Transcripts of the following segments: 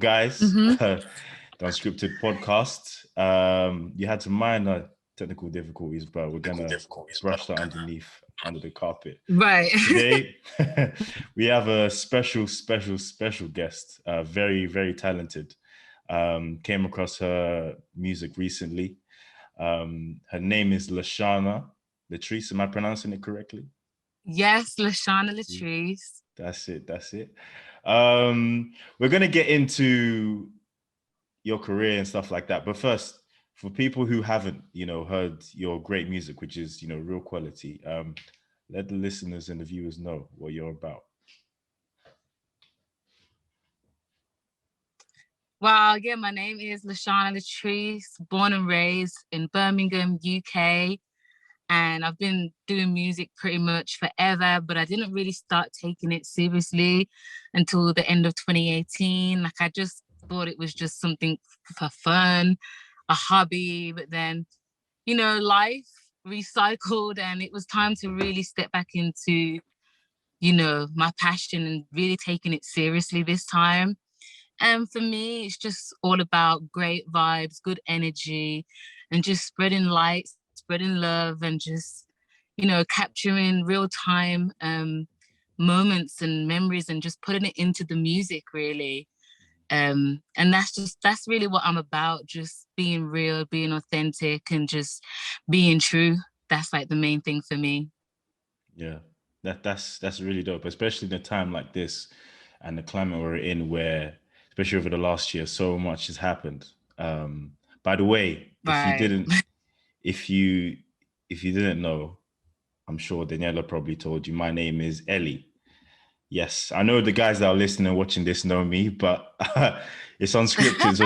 guys. Mm-hmm. The Unscripted podcast. You had some minor technical difficulties, but we're gonna brush that under the carpet. Right. Today, we have a special guest. Very, very talented. Came across her music recently. Her name is Shana Latrice. Am I pronouncing it correctly? Yes, Shana Latrice. That's it. We're gonna get into your career and stuff like that. But first, for people who haven't, heard your great music, which is, real quality, let the listeners and the viewers know what you're about. Well, yeah, my name is Shana Latrice, born and raised in Birmingham, UK. And I've been doing music pretty much forever, but I didn't really start taking it seriously until the end of 2018. Like, I just thought it was just something for fun, a hobby, but then, life recycled and it was time to really step back into, my passion and really taking it seriously this time. And for me, it's just all about great vibes, good energy, and just spreading light, spreading love, and just, capturing real time moments and memories and just putting it into the music, really. And that's really what I'm about, just being real, being authentic, and just being true. That's like the main thing for me. Yeah, that's really dope, especially in a time like this and the climate we're in, where especially over the last year, so much has happened. By the way, Right. if you didn't know, I'm sure Daniela probably told you. My name is Ellie. Yes, I know the guys that are listening and watching this know me, but it's unscripted. So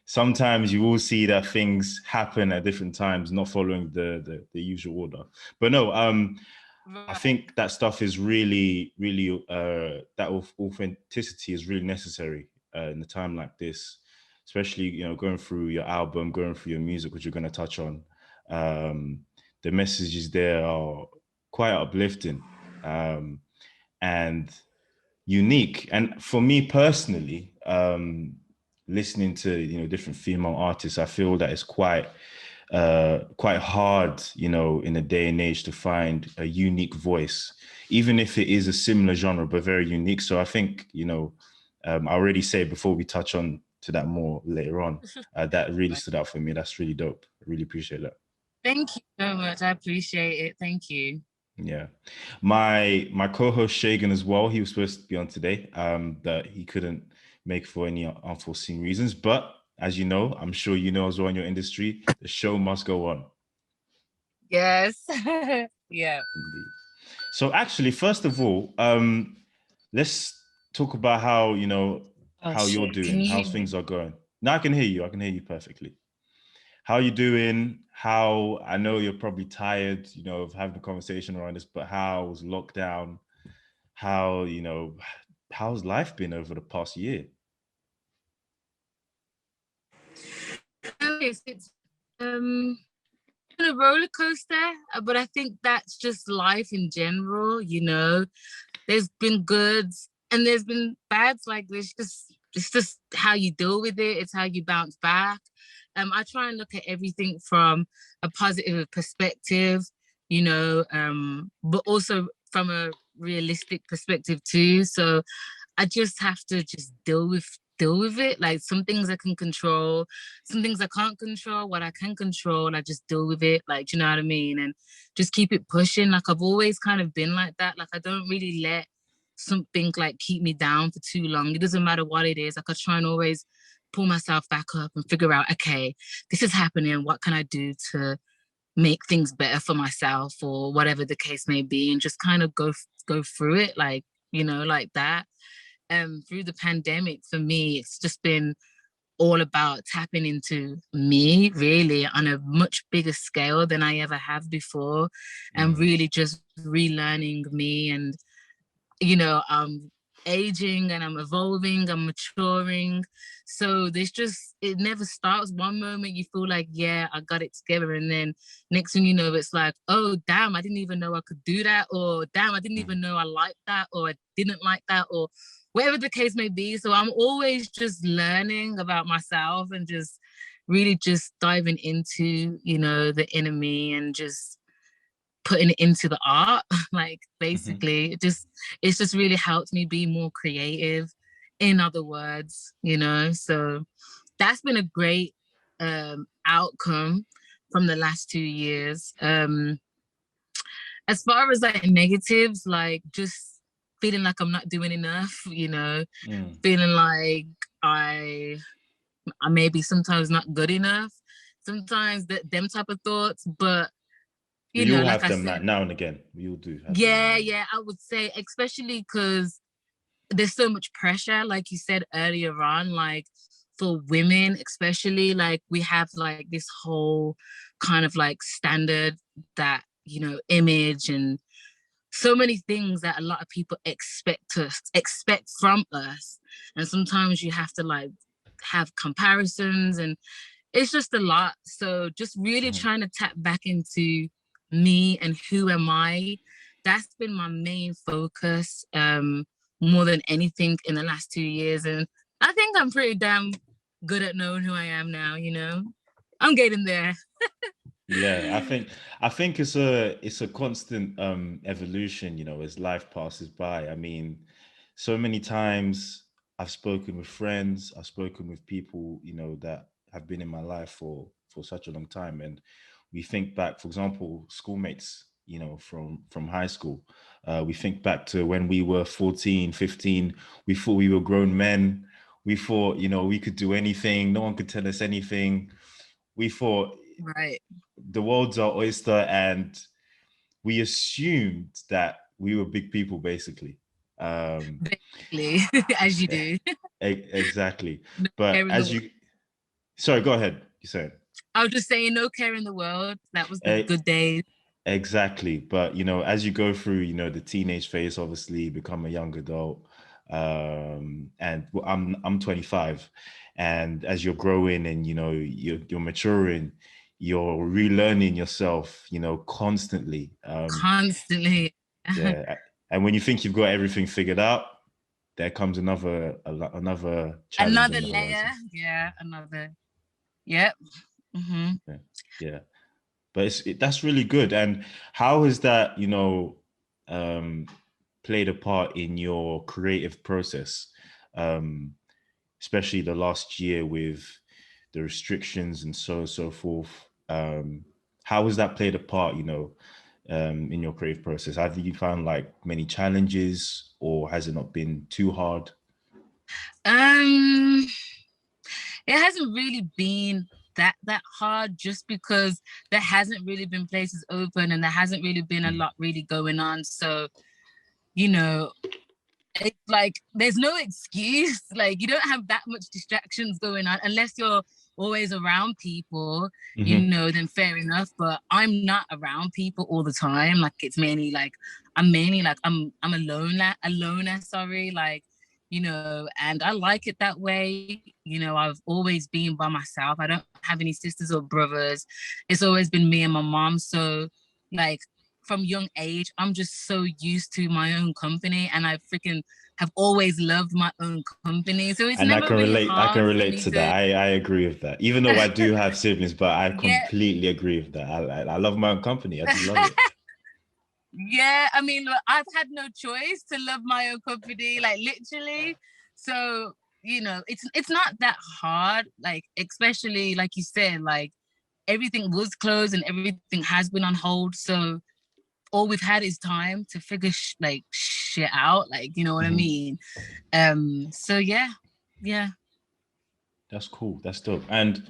sometimes you will see that things happen at different times, not following the usual order. But no, I think that stuff is really, really, that authenticity is really necessary in a time like this, especially, going through your album, going through your music, which you're going to touch on. The messages there are quite uplifting and unique. And for me personally, listening to, different female artists, I feel that it's quite hard, in a day and age to find a unique voice, even if it is a similar genre, but very unique. So I think, I already say before we touch on to that more later on, that really stood out for me. That's really dope. I really appreciate that. Thank you so much. I appreciate it. Thank you. Yeah. My co-host Shagan as well, he was supposed to be on today, that he couldn't make for any unforeseen reasons. But as you know, I'm sure you know as well in your industry, the show must go on. Yes. Yeah. Indeed. So actually, first of all, let's talk about how, how you're doing, how things are going. Now I can hear you. I can hear you perfectly. How you doing? How, I know you're probably tired, of having a conversation around this, but how's lockdown? How, how's life been over the past year? It's been a roller coaster, but I think that's just life in general. There's been goods and there's been bads. Like, it's just how you deal with it. It's how you bounce back. I try and look at everything from a positive perspective, but also from a realistic perspective too. So I just have to just deal with it. Like, some things I can control, some things I can't control. What I can control, I just deal with it. Like, do you know what I mean? And just keep it pushing. Like, I've always kind of been like that. Like, I don't really let something like keep me down for too long. It doesn't matter what it is. Like, I try and always pull myself back up and figure out, okay, this is happening. What can I do to make things better for myself, or whatever the case may be, and just kind of go through it, like, like that. Through the pandemic, for me, it's just been all about tapping into me, really, on a much bigger scale than I ever have before, and really just relearning me. And I'm aging and I'm evolving, I'm maturing. So it never stops. One moment you feel like, yeah, I got it together. And then next thing you know, it's like, oh, damn, I didn't even know I could do that. Or damn, I didn't even know I liked that, or I didn't like that, or whatever the case may be. So I'm always just learning about myself and just really just diving into, you know, the inner me and just putting it into the art. Like basically, it's just really helped me be more creative, in other words, you know. So that's been a great outcome from the last 2 years. As far as like negatives, like just feeling like I'm not doing enough, you know, feeling like I maybe sometimes not good enough, sometimes that them type of thoughts. But you We know, all like have I them said, now and again. We all do have them now yeah, and again. yeah, I would say, especially because there's so much pressure, like you said earlier on, like for women, especially, like we have like this whole kind of like standard that, you know, image and so many things that a lot of people expect from us. And sometimes you have to like have comparisons and it's just a lot. So just really trying to tap back into me and who am I. That's been my main focus, more than anything in the last 2 years. And I think I'm pretty damn good at knowing who I am now, you know. I'm getting there. Yeah, I think it's a constant evolution, you know, as life passes by. I mean, so many times I've spoken with friends, I've spoken with people, you know, that have been in my life for such a long time, and we think back, for example, schoolmates, you know, from high school. We think back to when we were 14, 15, we thought we were grown men. We thought, you know, we could do anything, no one could tell us anything. We thought Right. the world's our oyster, and we assumed that we were big people, basically. Um, Basically, as you do. exactly. No But care in the as world. you, sorry, go ahead. You said I was just saying, no care in the world. That was the good days. exactly. But you know, as you go through, you know, the teenage phase, obviously, you become a young adult. And I'm 25, and as you're growing and you know you're maturing, you're relearning yourself, you know, constantly. Constantly. Yeah, and when you think you've got everything figured out, there comes another challenge Another on the layer. horizon. Yeah, another. Yep. Hmm. Yeah, yeah. But that's really good. And how has that, you know, um, played a part in your creative process, um, especially the last year with the restrictions and so forth? How has that played a part, you know, in your creative process? Have you found like many challenges, or has it not been too hard? Um, it hasn't really been that hard just because there hasn't really been places open and there hasn't really been a lot really going on. So, you know, it's like there's no excuse. Like you don't have that much distractions going on unless you're always around people, you Mm-hmm. know, then fair enough. But I'm not around people all the time. Like it's mainly like I'm a loner, sorry. Like, you know, and I like it that way. You know, I've always been by myself. I don't have any sisters or brothers. It's always been me and my mom. So like from young age, I'm just so used to my own company and I freaking have always loved my own company. So it's And I never can really relate. I can hard for relate me to that. to, I agree with that. Even though I do have siblings, but I yeah. completely agree with that. I love my own company. I just love it. Yeah, I mean, look, I've had no choice to love my own company, like literally. So, you know, it's not that hard, like especially like you said, like everything was closed and everything has been on hold. So all we've had is time to figure like shit out, like you know what I Mhm. mean. So yeah, yeah. That's cool. That's dope. And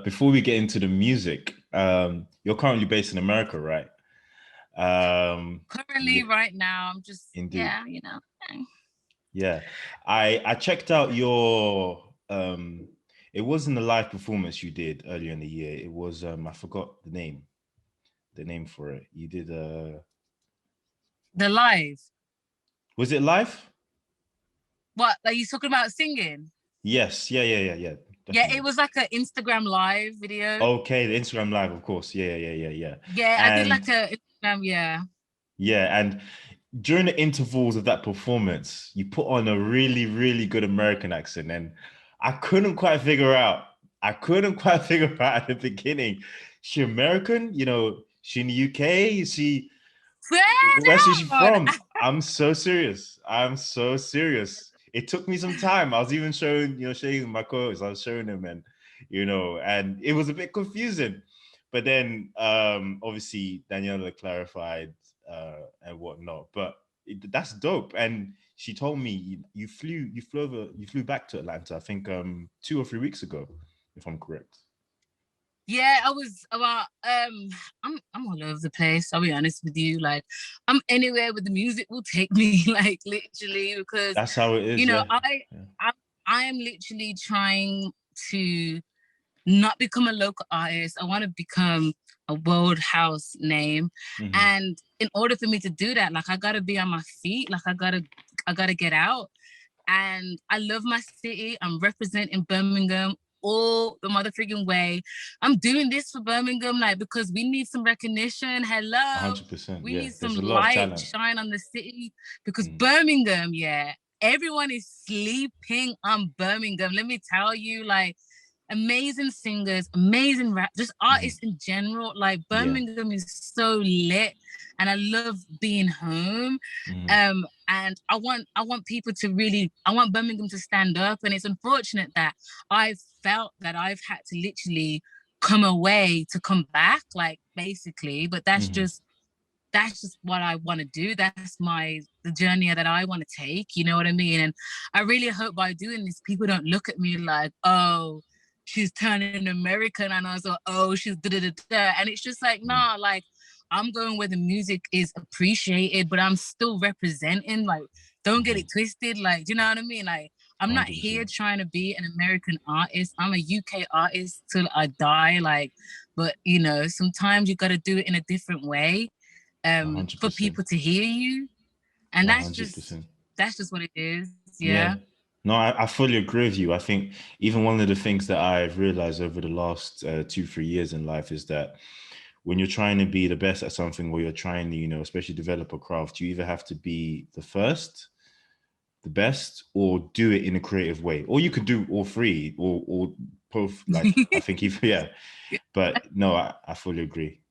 before we get into the music, you're currently based in America, right? Currently, Yeah, right now, I'm just indeed. yeah, you know. Yeah, I checked out your it wasn't a live performance you did earlier in the year. It was I forgot the name for it. You did The live. was it live? What are you talking about singing? Yes, yeah, Yeah, it definitely. was like an Instagram live video. Okay, the Instagram live, of course. Yeah. Yeah, I did like And a Instagram. Yeah, yeah, and during the intervals of that performance, you put on a really, really good American accent, and I couldn't quite figure out. I couldn't quite figure out at the beginning. She American? You know, she in the UK? Is she? Where's she Further from? I'm so serious. I'm so serious. It took me some time. I was even showing, showing my coach. I was showing him, and it was a bit confusing. But then, obviously, Daniela clarified and whatnot. But that's dope. And she told me you flew back to Atlanta. I think 2 or 3 weeks ago, if I'm correct. Yeah, I was about I'm all over the place, I'll be honest with you. Like I'm anywhere where the music will take me, like literally, because That's how it is. Yeah. Yeah. I I am literally trying to not become a local artist. I want to become a world house name. Mm-hmm. And in order for me to do that, like I gotta be on my feet, like I gotta get out. And I love my city. I'm representing Birmingham all the mother freaking way. I'm doing this for Birmingham, like because we need some recognition. Hello, 100%. we Yeah. need some There's a lot of light talent. shine on the city because Mm. Birmingham, yeah, everyone is sleeping on Birmingham. Let me tell you, like amazing singers, amazing rap, just artists in general. Like Yeah. Birmingham is so lit, and I love being home. Mm-hmm. And I want people to really, I want Birmingham to stand up. And it's unfortunate that I've felt that I've had to literally come away to come back, like basically. But Mm-hmm. that's just what I want to do. That's the journey that I want to take. You know what I mean? And I really hope by doing this, people don't look at me like, oh, she's turning American, and also, oh, she's da da da da. And it's just like, nah, like I'm going where the music is appreciated, but I'm still representing. Like, don't get it twisted. Like, do you know what I mean? Like, I'm not here 100%. trying to be an American artist. I'm a UK artist till I die. Like, but sometimes you got to do it in a different way for 100%. people to hear you, and that's just 100%. that's just what it is. Yeah. Yeah. No, I fully agree with you. I think even one of the things that I've realized over the last 2, 3 years in life is that when you're trying to be the best at something, or you're trying to, especially develop a craft, you either have to be the first, the best, or do it in a creative way. Or you could do all three, or both. Like, I think if, yeah. But no, I fully agree.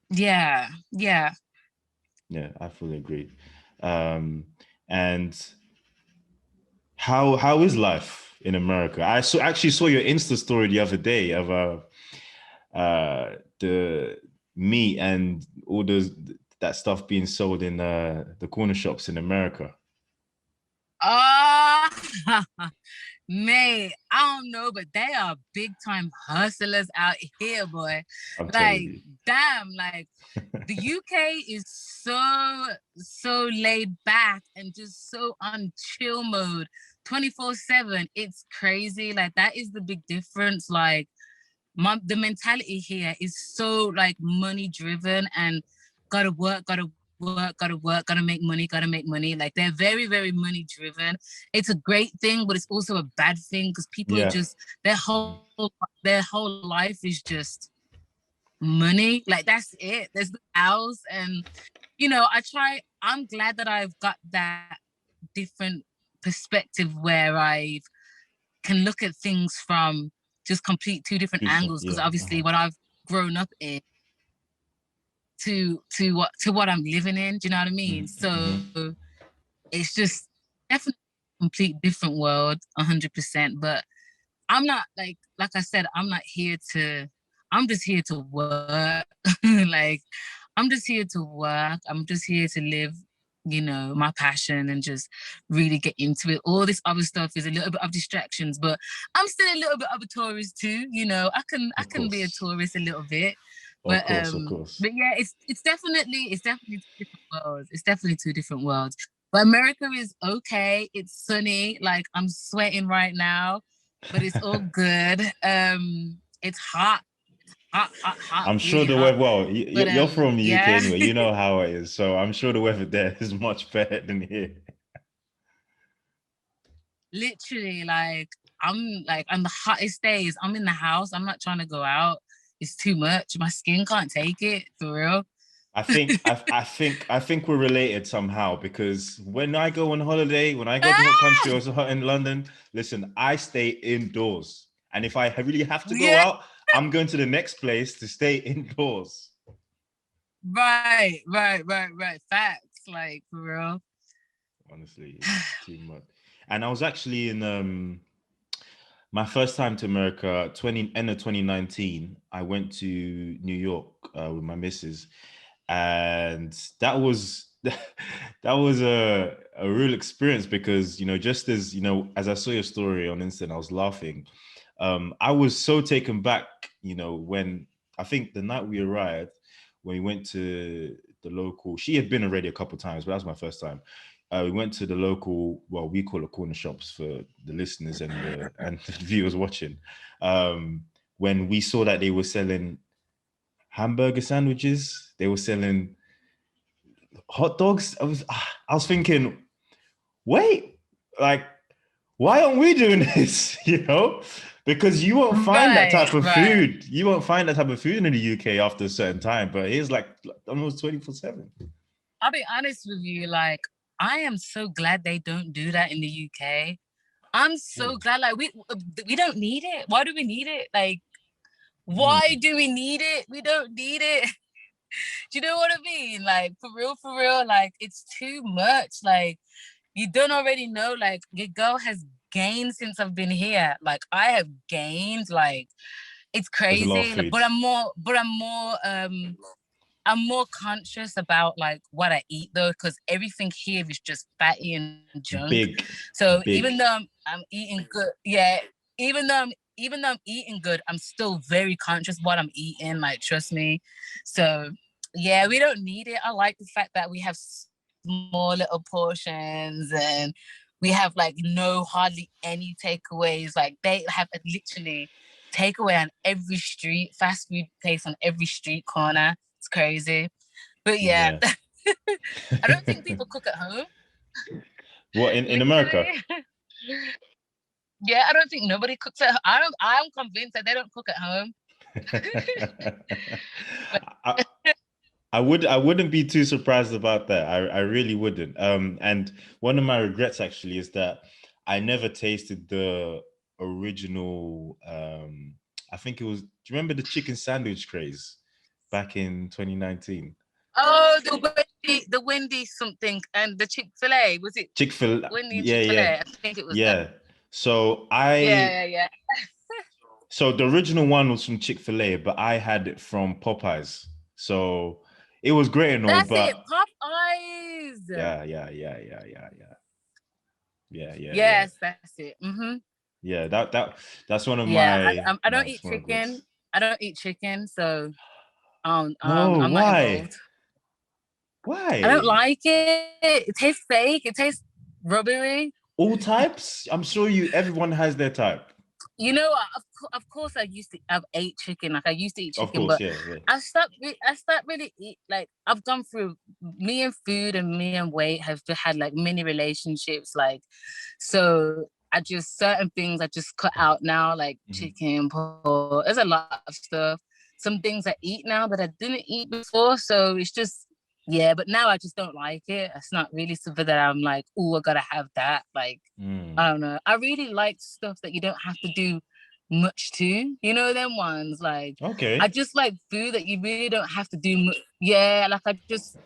Yeah, yeah. Yeah, I fully agree. Um, and how is life in America? Actually saw your Insta story the other day of the meat and all that stuff being sold in the corner shops in America. Oh, mate, I don't know, but they are big time hustlers out here, boy. I'm telling Like, you. damn, like the UK is so laid back and just so on chill mode 24/7. It's crazy. Like that is the big difference. Like the mentality here is so like money driven and gotta work, gotta work, gotta work, gotta make money, gotta make money. Like they're very, very money driven. It's a great thing, but it's also a bad thing because people are Yeah. just their whole life is just money. Like that's it. There's the house, and I'm glad that I've got that different perspective where I can look at things from just complete two different angles. Because Yeah. obviously, what I've grown up in to what I'm living in. Do you know what I mean? Mm-hmm. So it's just definitely a complete different world, 100%. But I'm not like I said, I'm not here to. I'm just here to work. Like I'm just here to work. I'm just here to live, my passion and just really get into it. All this other stuff is a little bit of distractions, but I'm still a little bit of a tourist too. I Of can be a course. tourist a little bit. Of But course. Of course. but yeah, it's definitely two different worlds. It's definitely two different worlds. But America is okay. It's sunny. Like I'm sweating right now, but it's all good. It's hot, hot, hot, hot, I'm sure really the hot. weather. Well, But you're from the UK yeah, anyway. You know how it is. So I'm sure the weather there is much better than here. literally, like on the hottest days, I'm in the house. I'm not trying to go out. It's too much. My skin can't take it for real. I think we're related somehow because when I go on holiday, when I go to a country or in London, listen, I stay indoors. And if I really have to go Yeah, out, I'm going to the next place to stay indoors. right. Facts, like for real. Honestly, it's too much. And I was actually in my first time to America, end of 2019. I went to New York with my missus, and that was that was a real experience because just as as I saw your story on Insta, I was laughing. I was so taken back, when I think the night we arrived, when we went to the local. She had been already a couple of times, but that was my first time. We went to the local, well, we call it corner shops for the listeners and the viewers watching. When we saw that they were selling hamburger sandwiches, they were selling hot dogs. I was thinking, wait, like, why aren't we doing this? Because you won't find that type of Right. food. You won't find that type of food in the UK after a certain time. But here's like almost 24/7. I'll be honest with you, like I am so glad they don't do that in the UK. I'm so Ooh. glad, like we don't need it. Why do we need it? Like, why Mm. do we need it? We don't need it. Do you know what I mean? Like for real, like it's too much. Like you don't already know, like your girl has gained since I've been here. Like I have gained, like it's There's a lot of crazy. food. I'm more conscious about like what I eat though, because everything here is just fatty and junk. Big, So even big. though I'm eating good, yeah, even though I'm eating good, I'm still very conscious what I'm eating. Like trust me. So yeah, we don't need it. I like the fact that we have small little portions and we have like no hardly any takeaways. Like they have literally takeaway on every street, fast food place on every street corner. It's crazy. But yeah, Yeah. I don't think people cook at home. What in America? Literally. Yeah, I don't think nobody cooks at home. I'm convinced that they don't cook at home. But I, I wouldn't be too surprised about that. I really wouldn't. And one of my regrets actually is that I never tasted the original. I think it was. Do you remember the chicken sandwich craze back in 2019? oh, the Wendy something and the Chick-fil-A. Was it Chick-fil, Wendy and yeah, yeah, Chick-fil-A? I think it was that. yeah. So I Yeah. So the original one was from Chick-fil-A, but I had it from Popeyes. So it was great and all, That's it. but Popeyes. yeah. Yes, that's it. Mm-hmm. Yeah, that's one of Yeah, my I my don't eat small regrets. chicken. I don't eat chicken, so No, I'm not why? involved. I don't Why? like it. It tastes fake. It tastes rubbery. All types? I'm sure everyone has their type. You know, of course, I've ate chicken. Like I used to eat Of chicken, course, but yeah. I stopped really eat. Like I've gone through me and food and me and weight have had like many relationships. Like so, I just certain things I just cut out now, like Mhm. chicken, pork. There's a lot of stuff. Some things I eat now that I didn't eat before. So it's just yeah. But now I just don't like it. It's not really something that I'm like, oh, I gotta have that. Like I Mm. don't know. I really like stuff that you don't have to do much to. You know them ones. Like I Okay. just like food that you really don't have to do. Yeah, like I just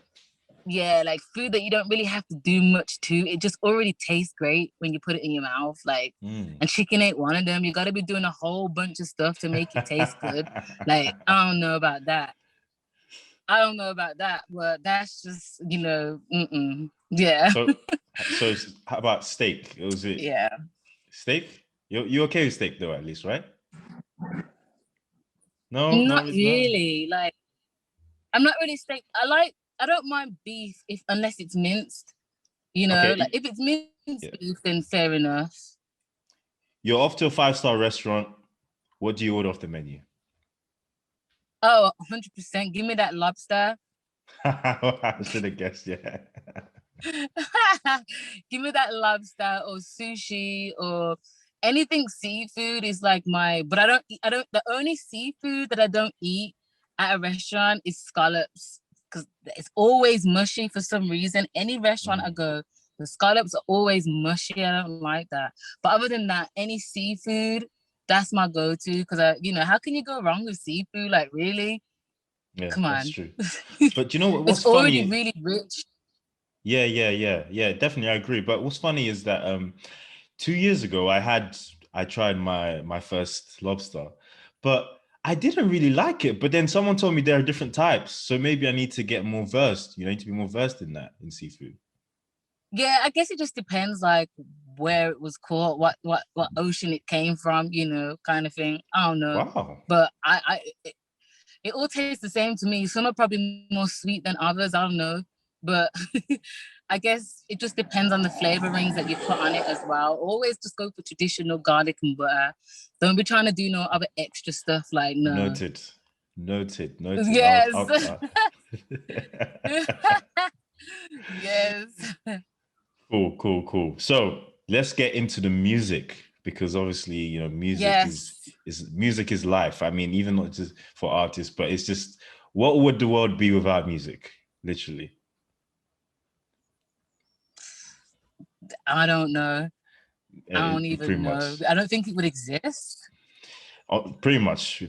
yeah, like food that you don't really have to do much to. It just already tastes great when you put it in your mouth. Like Mm. and chicken ain't one of them. You got to be doing a whole bunch of stuff to make it taste good. Like I don't know about that. I don't know about that, but that's just yeah, So how about steak? Was it yeah. steak? You okay with steak though, at least, right? No, Not no. really. Like I'm not really steak. I don't mind beef if unless it's minced. You know, like Okay. if it's minced Yeah. beef, then fair enough. You're off to a five-star restaurant. What do you order off the menu? Oh, 100%. Give me that lobster. I should have guessed, yeah. Give me that lobster or sushi or anything seafood is like but I don't the only seafood that I don't eat at a restaurant is scallops. because it's always mushy for some reason. Any restaurant I go, the scallops are always mushy. I don't like that. But other than that, any seafood, that's my go-to because how can you go wrong with seafood? Like, really? Yeah, Come that's on. true. But you know what? It's What's already funny? really rich. Yeah. Definitely, I agree. But what's funny is that 2 years ago I tried my first lobster, but I didn't really like it. But then someone told me there are different types, so maybe I need to get more versed. You know, I need to be more versed in that in seafood. Yeah, I guess it just depends, like where it was caught, what ocean it came from, kind of thing. I don't know, Wow. but it all tastes the same to me. Some are probably more sweet than others. I don't know, but I guess it just depends on the flavorings that you put on it as well. Always just go for traditional garlic and butter. Don't be trying to do no other extra stuff. Like, no. Noted. Noted. Noted. Yes. Yes. Cool. So let's get into the music because obviously, music is Yes. music is life. I mean, even not just for artists, but it's just what would the world be without music? Literally. I don't know. I don't Pretty even know. much. I don't think it would exist. Pretty much.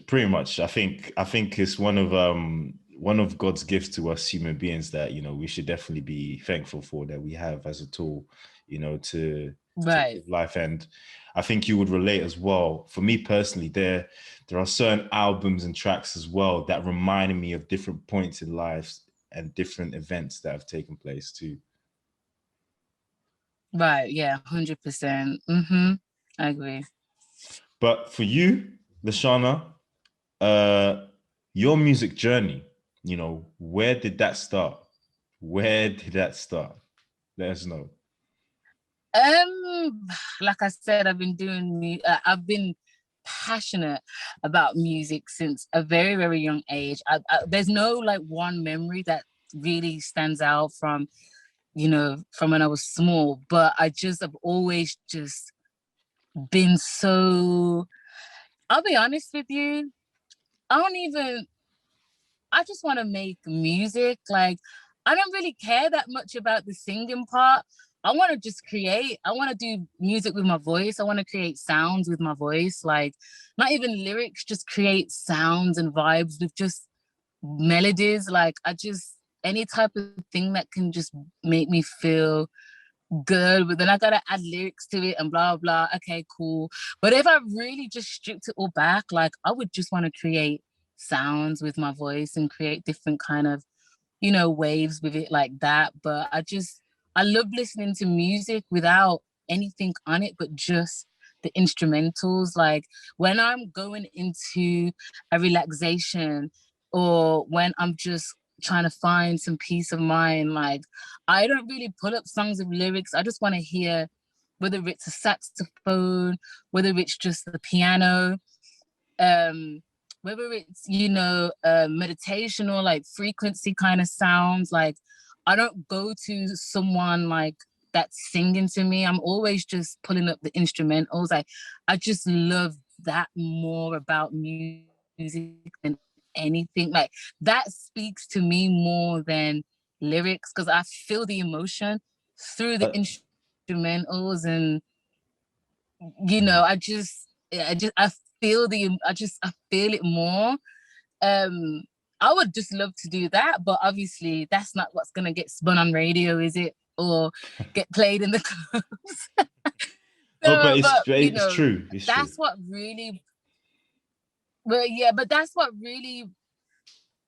I think it's one of God's gifts to us human beings that we should definitely be thankful for that we have as a tool, to Right. live life. And I think you would relate as well. For me personally, there are certain albums and tracks as well that reminded me of different points in life and different events that have taken place too. Right. Yeah. 100%. Mm-hmm. I agree. But for you, Lashana, uh, your music journey, where did that start? Where did that start? Let us know. Like I said, I've been passionate about music since a very, very young age. There's no like one memory that really stands out from when I was small, but I just have always just been so. I'll be honest with you. I don't even I just want to make music. Like, I don't really care that much about the singing part. I want to just create. I want to do music with my voice. I want to create sounds with my voice. Like, not even lyrics, just create sounds and vibes with just melodies. Like, any type of thing that can just make me feel good, but then I gotta add lyrics to it and blah blah. Okay, cool. But if I really just stripped it all back, like I would just want to create sounds with my voice and create different kind of, waves with it like that. But I love listening to music without anything on it, but just the instrumentals. Like when I'm going into a relaxation or when I'm just trying to find some peace of mind, like I don't really pull up songs with lyrics. I just want to hear whether it's a saxophone, whether it's just the piano, um, whether it's, meditation or like frequency kind of sounds. Like I don't go to someone like that's singing to me. I'm always just pulling up the instrumentals. I just love that more about music than anything. Like that speaks to me more than lyrics because I feel the emotion through the Uh, instrumentals, and mhm. I feel I feel it more. um I would just love to do that, but obviously that's not what's gonna get spun on radio, is it, or get played in the clubs? No, but So, but it's true. It's true. that's what really, but that's what really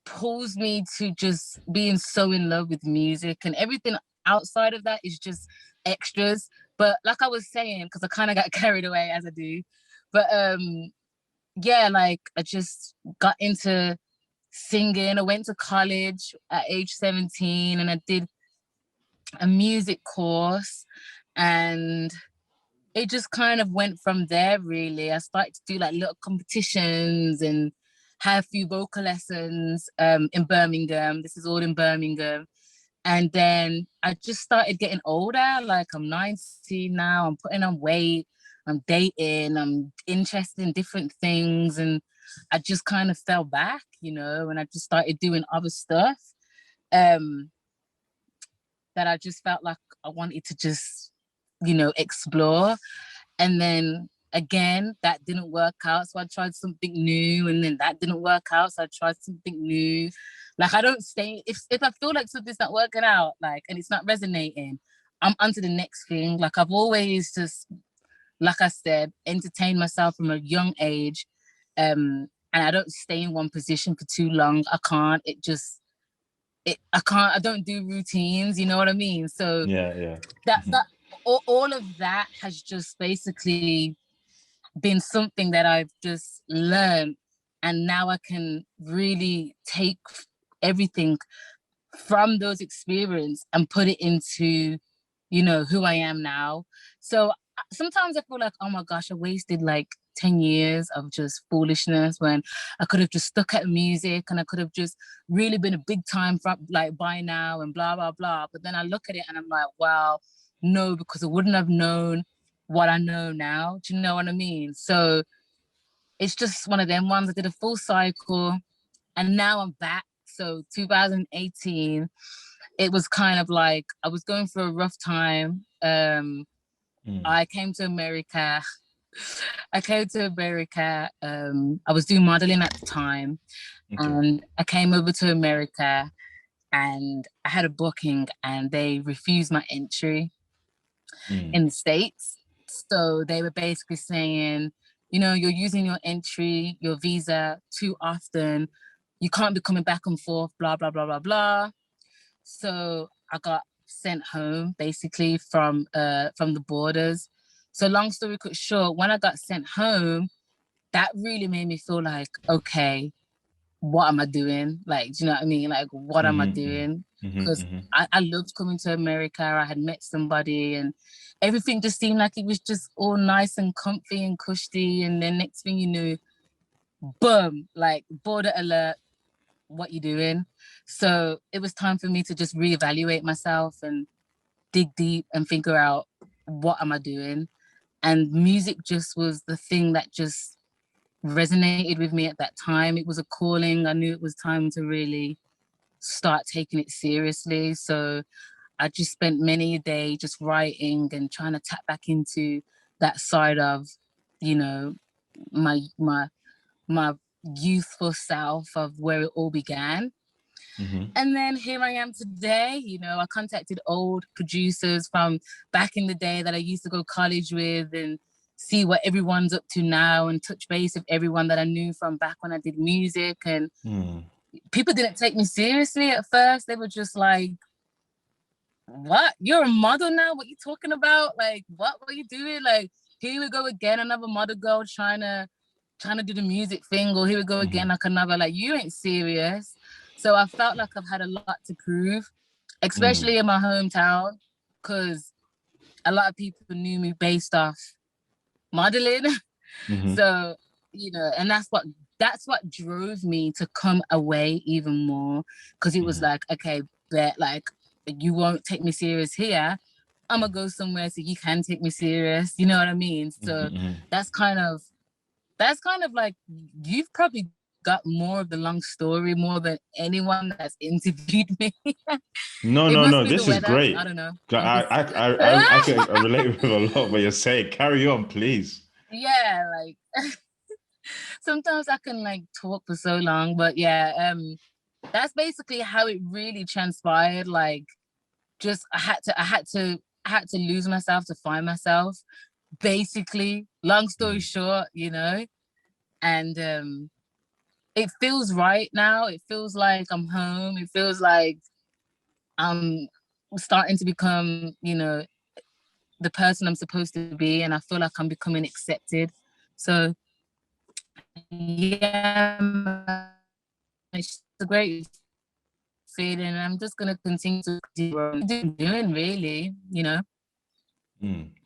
pulls me to just being so in love with music, and everything outside of that is just extras. But like I was saying, because I kind of got carried away as I do, but yeah, like I just got into singing. I went to college at age 17 and I did a music course, and it just kind of went from there really. I started to do like little competitions and had a few vocal lessons in Birmingham. This is all in Birmingham. And then I just started getting older. Like I'm 19 now, I'm putting on weight, I'm dating, I'm interested in different things. And I just kind of fell back, and I just started doing other stuff. um, that I just felt like I wanted to just, explore. And then again, that didn't work out. So I tried something new, and then that didn't work out. So I tried something new. Like, I don't stay, if I feel like something's not working out, like, and it's not resonating, I'm onto the next thing. Like, I've always just, like I said, entertained myself from a young age. And I don't stay in one position for too long. I can't. I don't do routines, you know what I mean? So Yeah. that all of that has just basically been something that I've just learned, and now I can really take everything from those experiences and put it into, who I am now. So sometimes I feel like, oh my gosh, I wasted like 10 years of just foolishness when I could have just stuck at music, and I could have just really been a big time from like by now and blah, blah, blah. But then I look at it and I'm like, wow, no, because I wouldn't have known what I know now. Do you know what I mean? So it's just one of them ones. I did a full cycle and now I'm back. So 2018, it was kind of like I was going through a rough time. I came to America. I was doing modeling at the time. Okay. And I came over to America and I had a booking and they refused my entry in the States. So they were basically saying, you're using your entry, your visa too often. You can't be coming back and forth, blah, blah, blah, blah, blah. So I got sent home basically from the borders. So long story cut short, when I got sent home, that really made me feel like, okay, what am I doing? Like, do you know what I mean? Like, what am I doing? Because I loved coming to America. I had met somebody and everything just seemed like it was just all nice and comfy and cushy. And then next thing you knew, boom, like border alert, what you doing? So it was time for me to just reevaluate myself and dig deep and figure out what am I doing. And music just was the thing that just resonated with me at that time. It was a calling. I knew it was time to really start taking it seriously. So I just spent many a day just writing and trying to tap back into that side of, my my youthful self of where it all began. And then here I am today. I contacted old producers from back in the day that I used to go college with and see what everyone's up to now and touch base with everyone that I knew from back when I did music. And people didn't take me seriously at first. They were just like, what? You're a model now? What you talking about? Like, what are you doing? Like, here we go again, another model girl trying to do the music thing, or here we go again, like another, like, you ain't serious. So I felt like I've had a lot to prove, especially in my hometown, because a lot of people knew me based off modeling. So, and that's what drove me to come away even more, because it was like, okay, bet, like, you won't take me serious here. I'm gonna go somewhere so you can take me serious. You know what I mean? So that's kind of like, you've probably got more of the long story more than anyone that's interviewed me. It must No. be the This is weather. great. I don't know. I can relate with a lot of what you're saying. Carry on, please. Yeah, like sometimes I can like talk for so long, but yeah, that's basically how it really transpired. Like, just I had to lose myself to find myself. Basically, long story short, and it feels right now. It feels like I'm home. It feels like I'm starting to become, the person I'm supposed to be, and I feel like I'm becoming accepted. So yeah, it's a great feeling. I'm just gonna continue to do what I'm doing, really.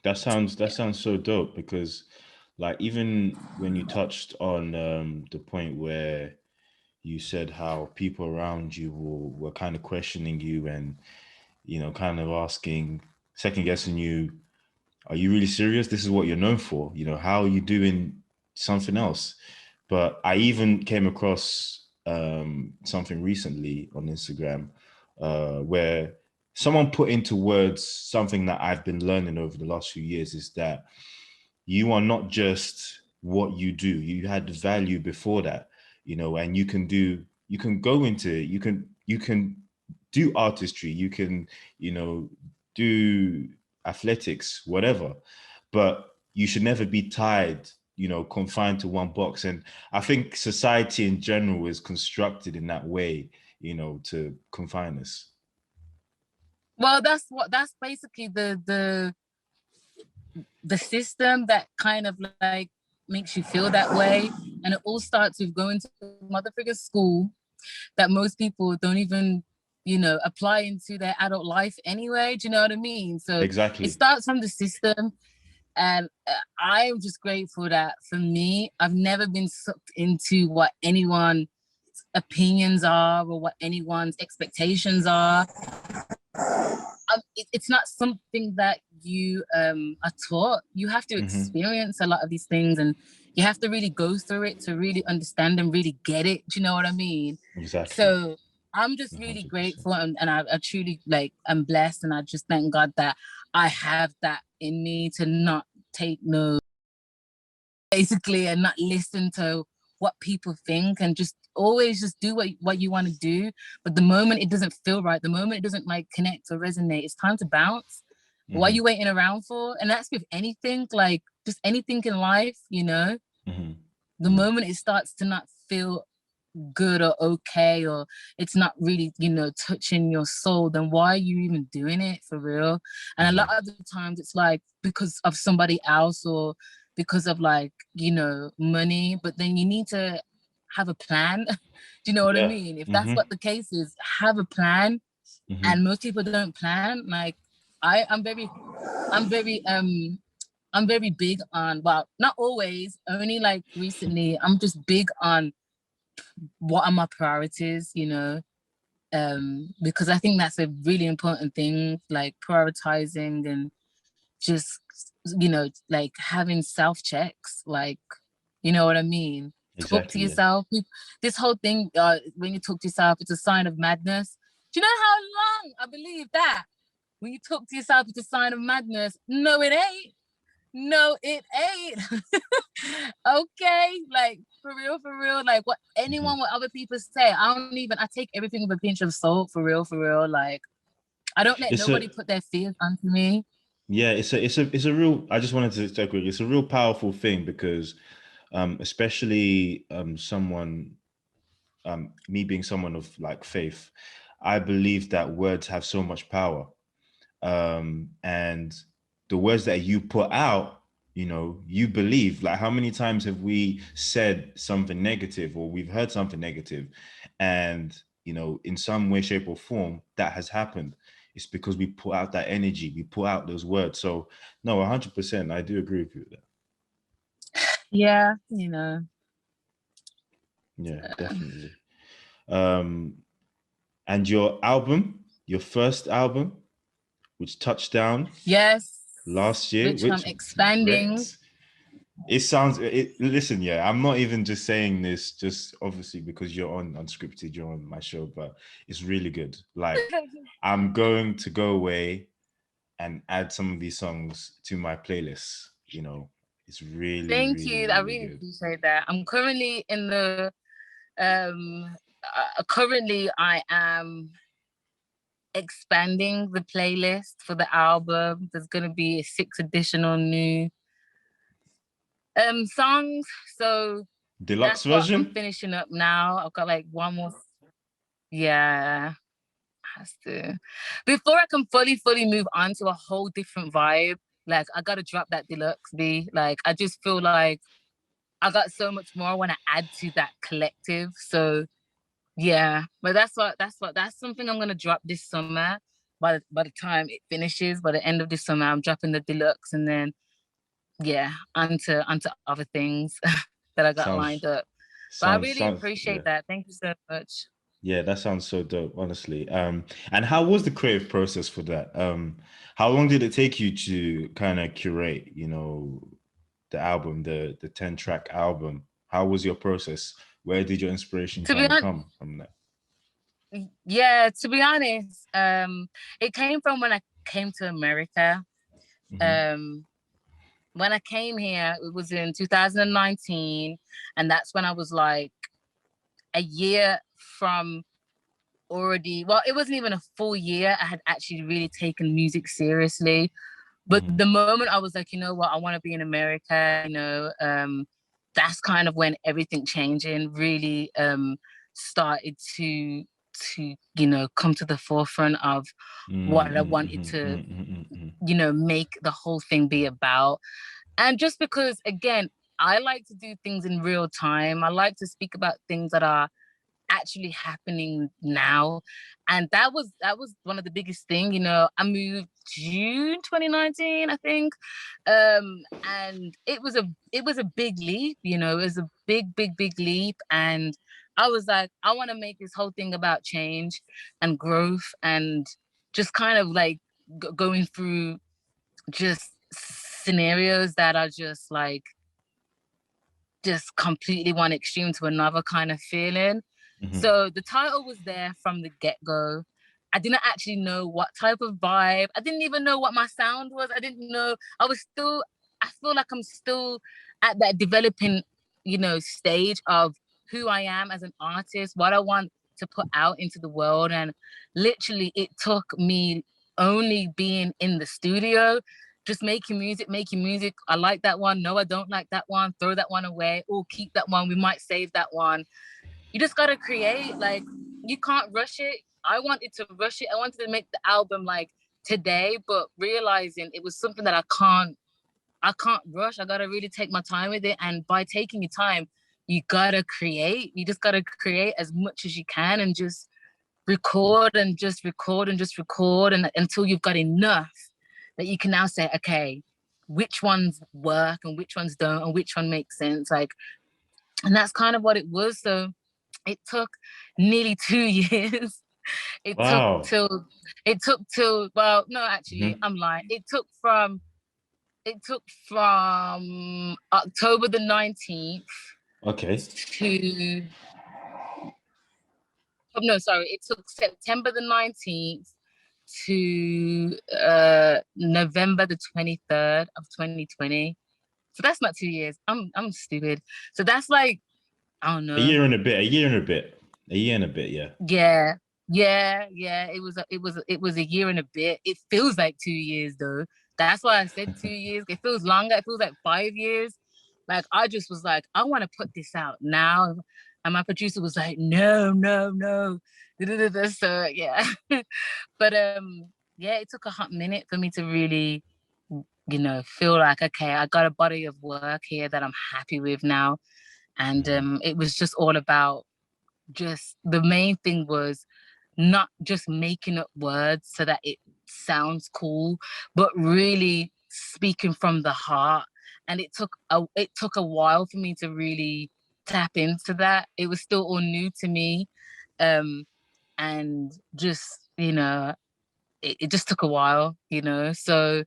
That sounds so dope, because like, even when you touched on the point where you said how people around you were kind of questioning you and, kind of asking, second guessing you, are you really serious? This is what you're known for. How are you doing something else? But I even came across something recently on Instagram where someone put into words something that I've been learning over the last few years, is that you are not just what you do. You had value before that, and you can go into it. You can do artistry. You can, do athletics, whatever, but you should never be tied, confined to one box. And I think society in general is constructed in that way, to confine us. Well, that's basically the system that kind of like makes you feel that way. And it all starts with going to motherfucker school that most people don't even, apply into their adult life anyway. Do you know what I mean? So it Exactly. starts from the system. And I'm just grateful that for me, I've never been sucked into what anyone's opinions are or what anyone's expectations are. It's not something that you are taught. You have to experience a lot of these things, and you have to really go through it to really understand and really get it. Do you know what I mean? Exactly. So I'm just really 100%. grateful, and I truly I'm blessed, and I just thank God that I have that in me to not take no, basically, and not listen to what people think, and just always just do what you want to do. But the moment it doesn't feel right, the moment it doesn't connect or resonate, it's time to bounce. What are you waiting around for? And that's with anything, just anything in life, the moment it starts to not feel good or okay, or it's not really, touching your soul, then why are you even doing it for real? And a lot of the times it's because of somebody else, or because of money, but then you need to have a plan. Do you know what I mean? If that's what the case is, have a plan. And most people don't plan. I'm very I'm very big on, well, not always, only recently, I'm just big on what are my priorities, because I think that's a really important thing, prioritizing, and just, having self checks, you know what I mean? Talk to Exactly. Yeah. yourself. This whole thing, when you talk to yourself, it's a sign of madness. Do you know how long I believe that? When you talk to yourself, it's a sign of madness. No, it ain't. No, it ain't. Okay, for real, what anyone, what other people say, I take everything with a pinch of salt, for real, for real. I don't let nobody put their fears onto me. Yeah, it's a real, I just wanted to say quickly, it's a real powerful thing, because especially someone, me being someone of faith, I believe that words have so much power. And the words that you put out, you believe. How many times have we said something negative, or we've heard something negative, and in some way, shape, or form that has happened? It's because we put out that energy, we put out those words. So no, 100%, I do agree with you with that. Yeah, Yeah, definitely. And your first album, which touched down yes, last year, which I'm which expanding. wrecked. Listen, yeah, I'm not even just saying this just obviously because you're on Unscripted, you're on my show, but it's really good. I'm going to go away and add some of these songs to my playlist. It's really, Thank really, you. I really really good. appreciate that. I'm currently in the currently I am expanding the playlist for the album. There's gonna be 6 additional new songs. So Deluxe that's what I'm version? finishing up now. I've got one more. Yeah, has to. Before I can fully move on to a whole different vibe, I gotta drop that deluxe B. I just feel like I got so much more I want to add to that collective. So yeah, but that's something I'm gonna drop this summer. By the time it finishes, by the end of this summer, I'm dropping the deluxe, and then onto other things that I got lined Sounds up. But I really yeah. appreciate that. Thank you so much. Yeah, that sounds so dope, honestly. And how was the creative process for that? How long did it take you to kind of curate, the album, the 10-track album? How was your process? Where did your inspiration To be kind of honest, come from that? Yeah, to be honest, it came from when I came to America. Mm-hmm. Um, when I came here, it was in 2019, and that's when I was like a year from already. Well, it wasn't even a full year. I had actually really taken music seriously. But Mm-hmm. the moment I was like, you know what, I want to be in America, that's kind of when everything changing really started to come to the forefront of what I wanted to, make the whole thing be about. And just because, again, I like to do things in real time. I like to speak about things that are actually happening now, and that was one of the biggest thing. I moved June 2019, I think. And it was a big leap. It was a big leap, and I was like, I want to make this whole thing about change and growth, and just kind of like going through just scenarios that are just like just completely one extreme to another kind of feeling. Mm-hmm. So the title was there from the get-go. I didn't actually know what type of vibe. I didn't even know what my sound was. I didn't know. I feel like I'm still at that developing, stage of who I am as an artist, what I want to put out into the world. And literally it took me only being in the studio, just making music. I like that one. No, I don't like that one. Throw that one away. Or keep that one. We might save that one. You just gotta create. Like, you can't rush it. I wanted to rush it. I wanted to make the album like today, but realizing it was something that I can't rush. I gotta really take my time with it. And by taking your time, you gotta create. You just gotta create as much as you can and just record and just record and just record, and until you've got enough that you can now say, okay, which ones work and which ones don't, and which one makes sense. Like, and that's kind of what it was. So it took nearly 2 years. It took Wow. till it took till well, no, actually, Mm-hmm. I'm lying. It took from October the 19th Okay. to oh, no, sorry, it took September the 19th to November the 23rd of 2020. So that's not 2 years. I'm stupid. So that's like, I don't A know. year and a bit. A year and a bit. A year and a bit. Yeah. Yeah. Yeah. It was a year and a bit. It feels like 2 years though. That's why I said 2 years. It feels longer. It feels like 5 years. Like, I just was like, I want to put this out now. And my producer was like, no, no, no. So yeah. But yeah, it took a hot minute for me to really, feel like, okay, I got a body of work here that I'm happy with now. And Mm-hmm. it was just all about, just the main thing was not just making up words so that it sounds cool, but really speaking from the heart. And it took a while for me to really tap into that. It was still all new to me. Um and just, it just took a while. So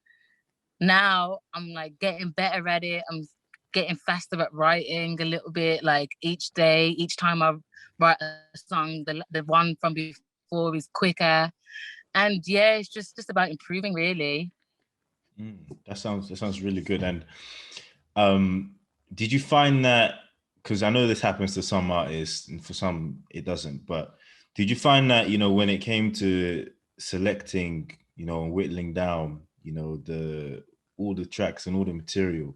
now I'm like getting better at it. I'm getting faster at writing a little bit. Like, each day, each time I write a song, the one from before is quicker. And yeah, it's just about improving, really. That sounds really good. And um, did you find that, because I know this happens to some artists and for some it doesn't, but did you find that, when it came to selecting, and whittling down, the all the tracks and all the material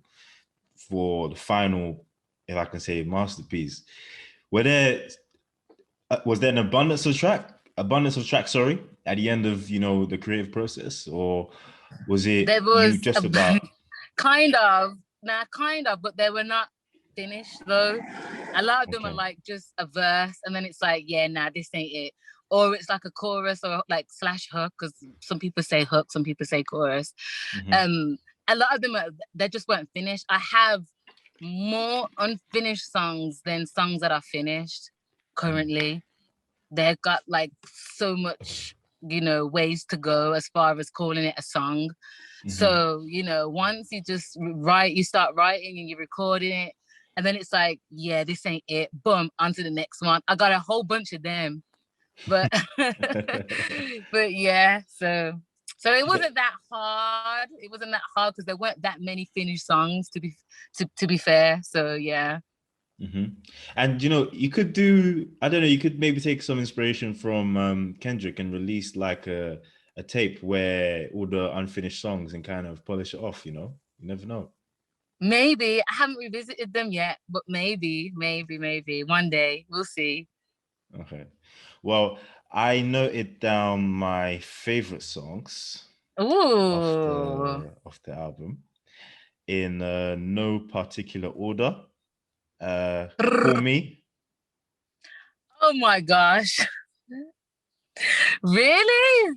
for the final, if I can say, masterpiece, were there was there an abundance of tracks, sorry, at the end of, the creative process, or was There it you was just about kind of, but they were not finished though. A lot of them are okay? like just a verse, and then it's like, yeah, nah, this ain't it. Or it's like a chorus, or like slash hook, because some people say hook, some people say chorus. Mm-hmm. Um, a lot of them they just weren't finished. I have more unfinished songs than songs that are finished currently. They've got like so much, ways to go as far as calling it a song. Mm-hmm. So, once you just you start writing and you're recording it, and then it's like, yeah, this ain't it. Boom, onto the next one. I got a whole bunch of them. but but yeah, so it wasn't that hard. It wasn't that hard because there weren't that many finished songs to be fair. So yeah. Hmm. And you could do, I don't know, you could maybe take some inspiration from Kendrick and release like a tape where all the unfinished songs and kind of polish it off, You never know. Maybe I haven't revisited them yet, but maybe one day we'll see. Okay. Well, I noted down my favorite songs of Ooh. the album in no particular order. Call Me. Oh my gosh. Really?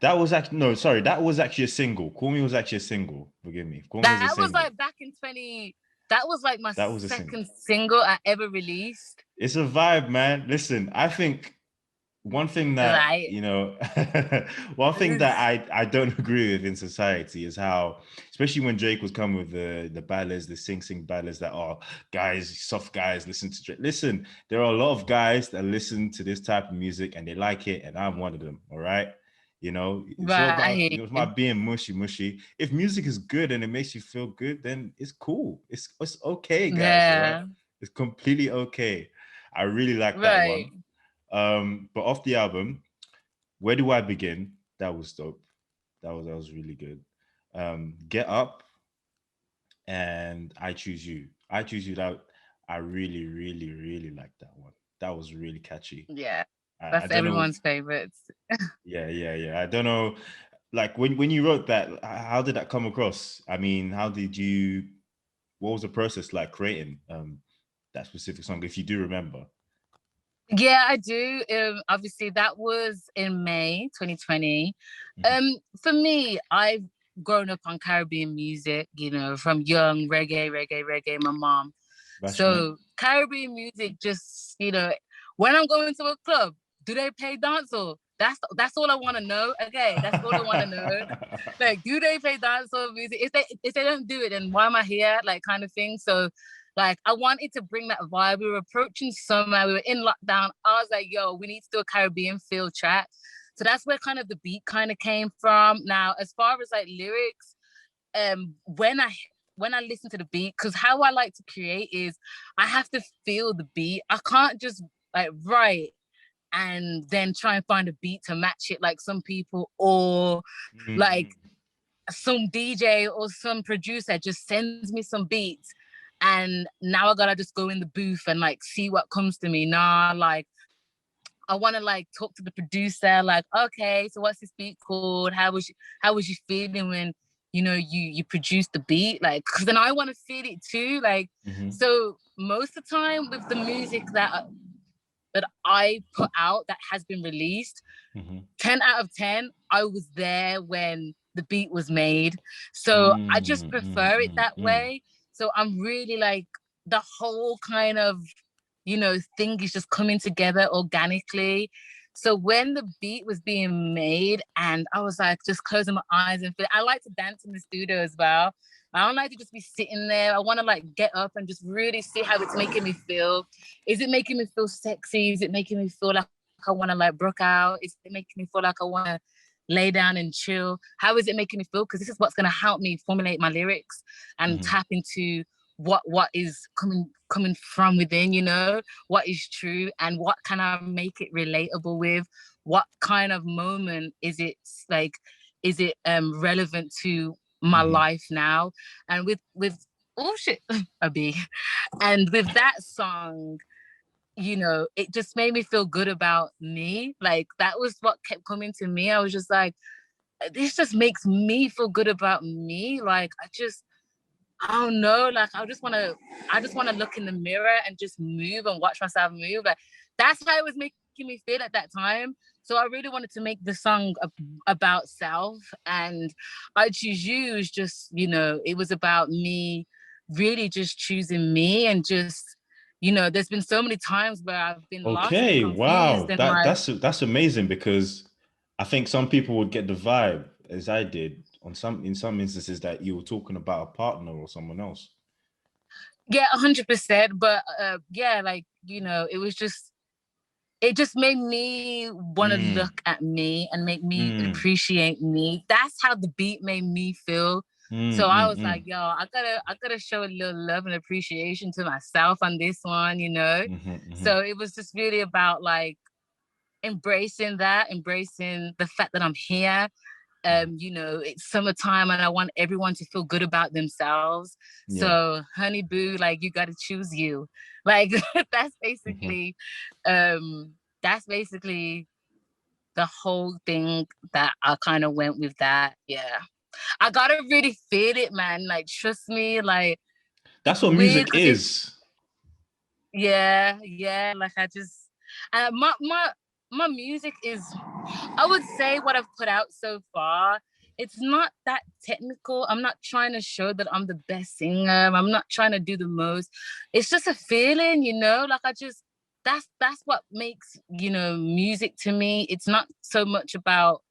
That was actually no, sorry, that was actually a single. Call Me was actually a single. Forgive me. Call Me was a That was single. like back in 20, that was like my That was a single. second single I ever released. It's a vibe, man. Listen, I think one thing that Right. one thing that I don't agree with in society is how, especially when Drake was coming with the ballads, the sing ballads that are guys, soft guys listen to Drake. Listen, there are a lot of guys that listen to this type of music and they like it, and I'm one of them. All right. It's all Right, I about hear it's you. about being mushy. If music is good and it makes you feel good, then it's cool. It's okay, guys. All right. Yeah. It's completely okay. I really like that Right. one. But off the album, Where Do I Begin? That was dope. That was really good. Get Up and I Choose You. I Choose You. That I really, really, really like that one. That was really catchy. Yeah. I That's don't know. everyone's favorites. Yeah. I don't know. Like when you wrote that, how did that come across? I mean, how did you? What was the process like creating that specific song? If you do remember. Yeah, I do. Obviously, that was in May 2020. Mhm. For me, I've grown up on Caribbean music, from young reggae, my mom. That's right. So Caribbean music just, when I'm going to a club, do they play dancehall? That's all I want to know. Okay, that's all I want to know. Like, do they play dancehall music? If they don't do it, then why am I here? Like, kind of thing. So like I wanted to bring that vibe. We were approaching summer, we were in lockdown. I was like, yo, we need to do a Caribbean field track. So that's where kind of the beat kind of came from. Now, as far as like lyrics, when I listen to the beat, because how I like to create is I have to feel the beat. I can't just like write and then try and find a beat to match it like some people, or like Mm-hmm. some DJ or some producer just sends me some beats and now I gotta just go in the booth and like see what comes to me. Nah, like I want to like talk to the producer, like, okay, so what's this beat called? How was you feeling when you produced the beat? Like, because then I want to feel it too. Like, Mm-hmm. so most of the time with the music that I put out that has been released, Mm-hmm. 10 out of 10, I was there when the beat was made. So I just prefer it that Mm-hmm. way. So I'm really like the whole kind of, thing is just coming together organically. So when the beat was being made and I was like just closing my eyes and feel, I like to dance in the studio as well. I don't like to just be sitting there. I want to like get up and just really see how it's making me feel. Is it making me feel sexy? Is it making me feel like I want to like broke out? Is it making me feel like I want to lay down and chill? How is it making me feel? Because this is what's going to help me formulate my lyrics and Mm-hmm. tap into what is coming from within, what is true and what can I make it relatable with? What kind of moment is it like? Is it relevant to my Mm-hmm. life now? And with oh shit, a B. And with that song, it just made me feel good about me. Like that was what kept coming to me. I was just like, this just makes me feel good about me. Like I don't know. Like I just want to look in the mirror and just move and watch myself move. Like that's how it was making me feel at that time. So I really wanted to make the song about self, and I Choose You is just, it was about me really just choosing me and just, there's been so many times where I've been lost and Okay, confused wow. and That like, that's amazing because I think some people would get the vibe as I did in some instances that you were talking about a partner or someone else. yeah, 100%. But yeah, like, it was just it just made me want to Mm, look at me and make me mm, appreciate me. That's how the beat made me feel. mm, So I mm, was like, mm, yo, I gotta show a little love and appreciation to myself on this one, you know? mhm, mhm. So it was just really about like embracing that, embracing the fact that I'm here. You know, it's summertime and I want everyone to feel good about themselves. Yeah. So, honey boo, like you gotta choose you. Like that's Mhm. basically that's basically the whole thing that I kind of went with that. Yeah. I gotta really feel it, man. Like trust me, like That's it's what weird music because it's is. yeah, like I just my music is, I would say what I've put out so far, it's not that technical. I'm not trying to show that I'm the best singer. I'm not trying to do the most. It's just a feeling, you know, like I just that's what makes, you know, music to me. It's not so much about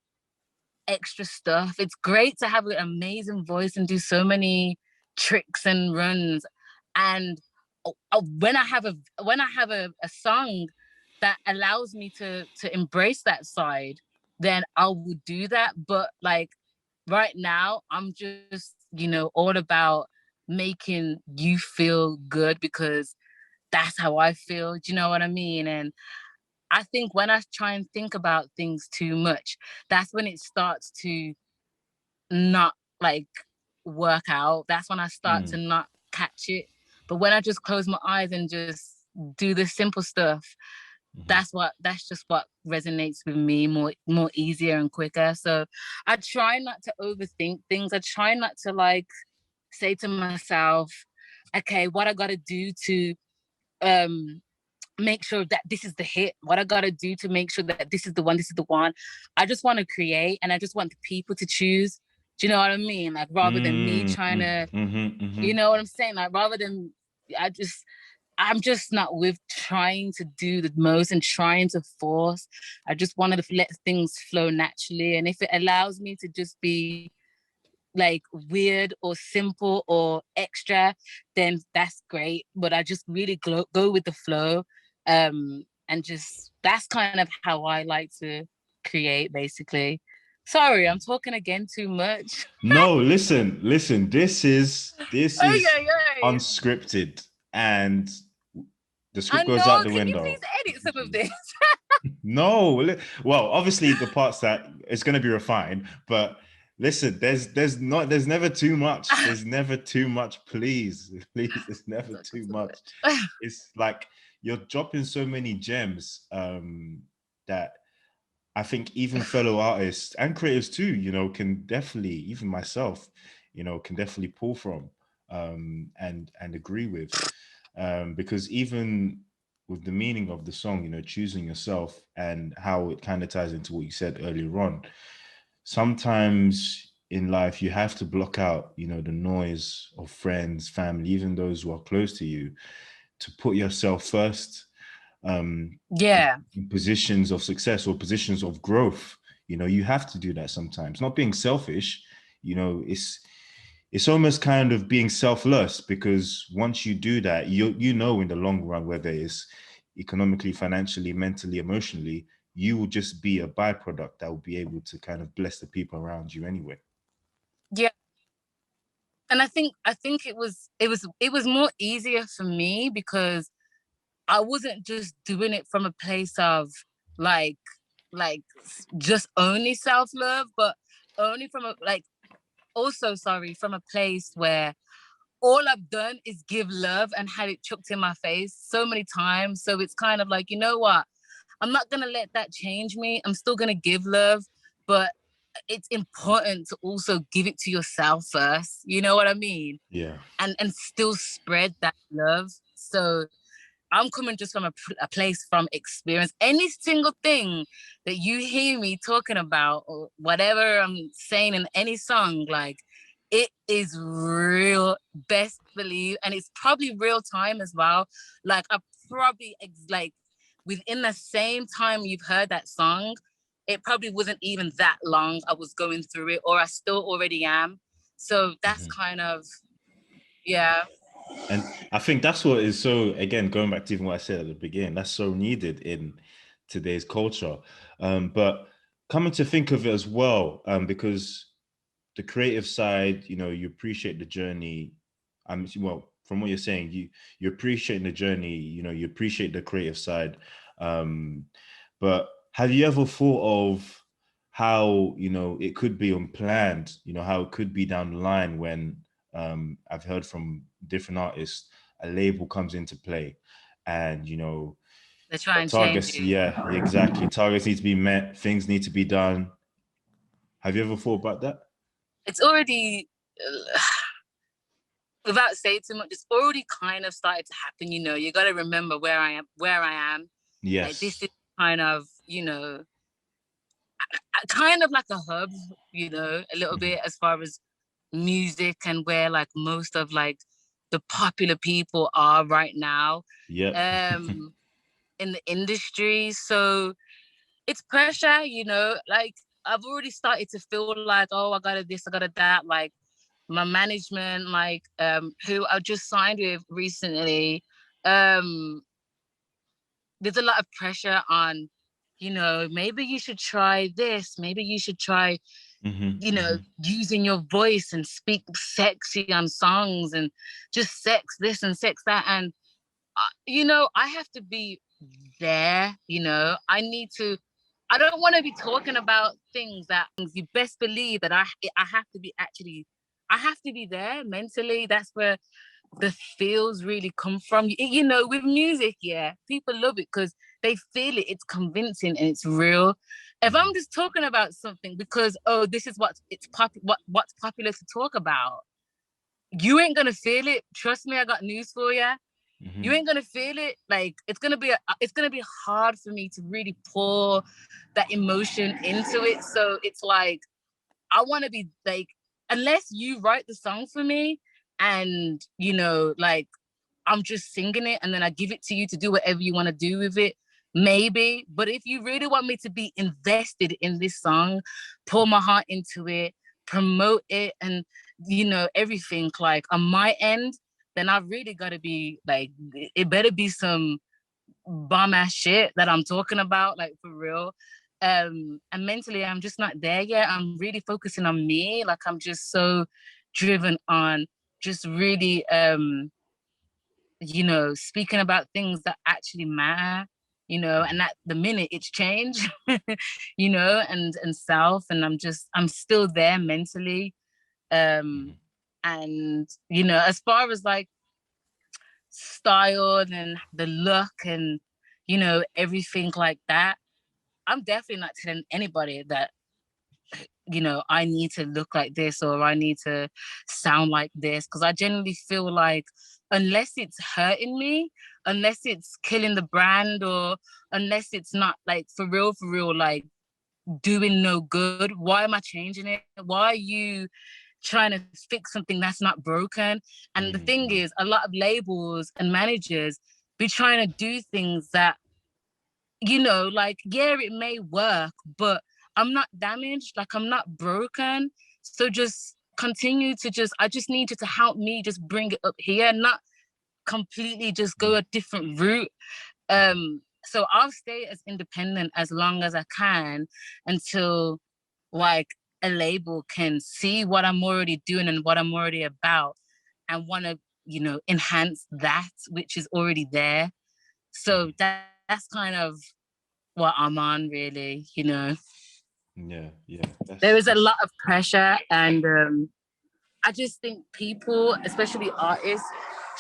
extra stuff. It's great to have an amazing voice and do so many tricks and runs. And when I have a song that allows me to embrace that side, then I would do that. But like right now, I'm just, you know, all about making you feel good because that's how I feel. Do you know what I mean? And I think when I try and think about things too much, that's when it starts to not like work out. That's when I start to Mm, not catch it. But when I just close my eyes and just do the simple stuff, mhm, that's just what resonates with me more easier and quicker. So I try not to overthink things. I try not to like say to myself, okay, what I gotta do to um make sure that this is the hit, what I gotta do to make sure that this is the one. I just want to create and I just want the people to choose. Do you know what I mean? Like rather than me mm, trying mm, to, mhm, you mhm. know what I'm saying? Like rather than I just I'm just not with trying to do the most and trying to force. I just wanted to let things flow naturally. And if it allows me to just be like weird or simple or extra, then that's great. But I just really go with the flow. And just that's kind of how I like to create, basically. Sorry, I'm talking again too much. No, listen, listen. This is Okay, okay. unscripted, and the I script goes know. out the Can you please window. edit some of this? No, well, obviously the parts that it's going to be refined, but listen, there's never too much. There's never too much. Please, please, there's never Talking too so much. much. It's like you're dropping so many gems that I think even fellow artists and creators too, can definitely, even myself, can definitely pull from and agree with. Because even with the meaning of the song, choosing yourself and how it kind of ties into what you said earlier on, sometimes in life you have to block out, the noise of friends, family, even those who are close to you, to put yourself first, um, Yeah. in positions of success or positions of growth. You have to do that sometimes. Not being selfish, it's almost kind of being selfless, because once you do that, you in the long run, whether it's economically, financially, mentally, emotionally, you will just be a byproduct that will be able to kind of bless the people around you anyway. Yeah. And I think it was more easier for me because I wasn't just doing it from a place of like just only self-love, but only from a like also sorry, from a place where all I've done is give love and had it chucked in my face so many times. So it's kind of like, you know what? I'm not gonna let that change me. I'm still gonna give love, but it's important to also give it to yourself first. You know what I mean? Yeah. And still spread that love. So I'm coming just from a place from experience. Any single thing that you hear me talking about or whatever I'm saying in any song, like it is real, best believe, and it's probably real time as well. Like I probably like within the same time you've heard that song, it probably wasn't even that long I was going through it, or I still already am. So that's Mhm. kind of yeah. And I think that's what is so, again, going back to even what I said at the beginning, that's so needed in today's culture. But coming to think of it as well, because the creative side, you know, you appreciate the journey. Well, from what you're saying, you appreciate the journey, you know, you appreciate the creative side. But have you ever thought of how, you know, it could be unplanned, you know, how it could be down the line when I've heard from different artists, a label comes into play and, you know, They try and change targets, you. yeah, exactly. Targets need to be met, things need to be done. Have you ever thought about that? It's already, without saying too much, it's already kind of started to happen. You know, you got to remember where I am. Like this Yes. is kind of, you know, kind of like a hub, you know, a little Mhm. bit as far as music and where like most of like the popular people are right now Yep. um in the industry. So it's pressure, you know, like I've already started to feel like, oh, I gotta this, I gotta that. Like my management, like who I just signed with recently, um, there's a lot of pressure on, you know, maybe you should try this, maybe you should try, Hmm. you know, using your voice and speak sexy on songs and just sex this and sex that. And, you know, I have to be there, you know, I don't want to be talking about things that you best believe that I have to be actually, I have to be there mentally. That's where the feels really come from. You know, with music, yeah, people love it because they feel it. It's convincing and it's real. If I'm just talking about something because this is what's popular to talk about, you ain't gonna feel it. Trust me, I got news for you. You Hmm. ain't gonna feel it. Like it's gonna be hard for me to really pour that emotion into it. So it's like I want to be like, unless you write the song for me, and you know, like I'm just singing it and then I give it to you to do whatever you want to do with it. Maybe, but if you really want me to be invested in this song, pour my heart into it, promote it, and you know, everything like on my end, then I really got to be like, it better be some bomb ass shit that I'm talking about, like for real. And mentally, I'm just not there yet. I'm really focusing on me. Like I'm just so driven on just really you know, speaking about things that actually matter, you know, and at the minute it's change, you know, and self. And I'm still there mentally. Um, and you know, as far as like style and the look and you know, everything like that, I'm definitely not telling anybody that you know, I need to look like this or I need to sound like this. Cause I generally feel like unless it's hurting me, unless it's killing the brand or unless it's not like for real, like doing no good, why am I changing it? Why are you trying to fix something that's not broken? And the thing Hmm. is, a lot of labels and managers be trying to do things that you know, like, yeah, it may work, but I'm not damaged, like, I'm not broken. So just continue to I just need you to help me just bring it up here, not completely just go a different route. So I'll stay as independent as long as I can until like a label can see what I'm already doing and what I'm already about and want to, you know, enhance that which is already there. So that's kind of what I'm on, really, you know. Yeah, yeah. There That's is a lot of pressure, and I just think people, especially artists,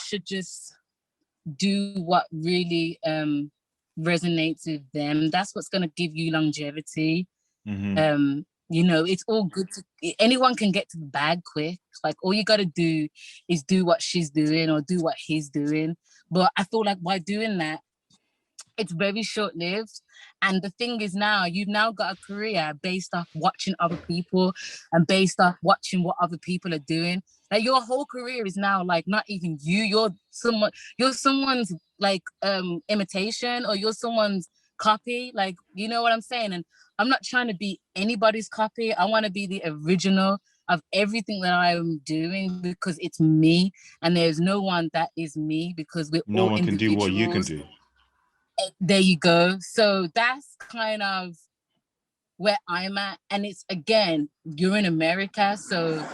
should just do what really resonates with them. That's what's going to give you longevity. hmm You know, it's all good to anyone can get to the bag quick. Like all you got to do is do what she's doing or do what he's doing. But I feel like by doing that, it's very short lived. And the thing is now, you've now got a career based off watching other people and based off watching what other people are doing. Like your whole career is now like not even you, you're someone's like imitation or you're someone's copy. Like, you know what I'm saying? And I'm not trying to be anybody's copy. I want to be the original of everything that I'm doing because it's me and there's no one that is me because we're No all one can do what you can individuals. do. There you go. So that's kind of where I'm at. And it's, again, you're in America, so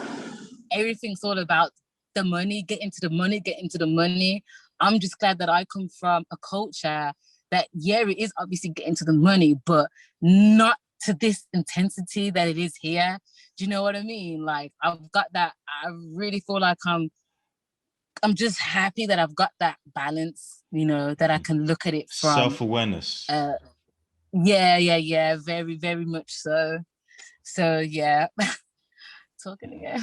everything's all about the money, get into the money, get into the money. I'm just glad that I come from a culture that, yeah, it is obviously get into the money, but not to this intensity that it is here. Do you know what I mean? Like, I've got that. I really feel like I'm just happy that I've got that balance, that I can look at it from self-awareness. Yeah, very, very much so. So yeah. Talking again.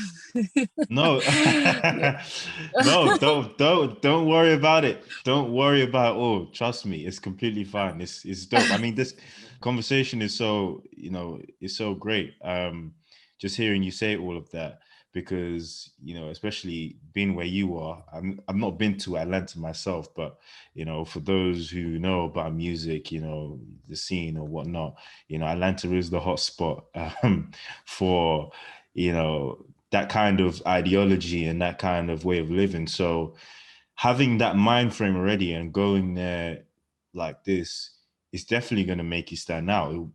No, Yeah. no, don't worry about it. Don't worry about it. Oh, trust me, it's completely fine. It's dope. I mean, this conversation is so, it's so great. Just hearing you say all of that, because, especially being where you are, I've not been to Atlanta myself, but, for those who know about music, the scene or whatnot, Atlanta is the hot spot for, that kind of ideology and that kind of way of living. So having that mind frame already and going there like this is definitely going to make you stand out.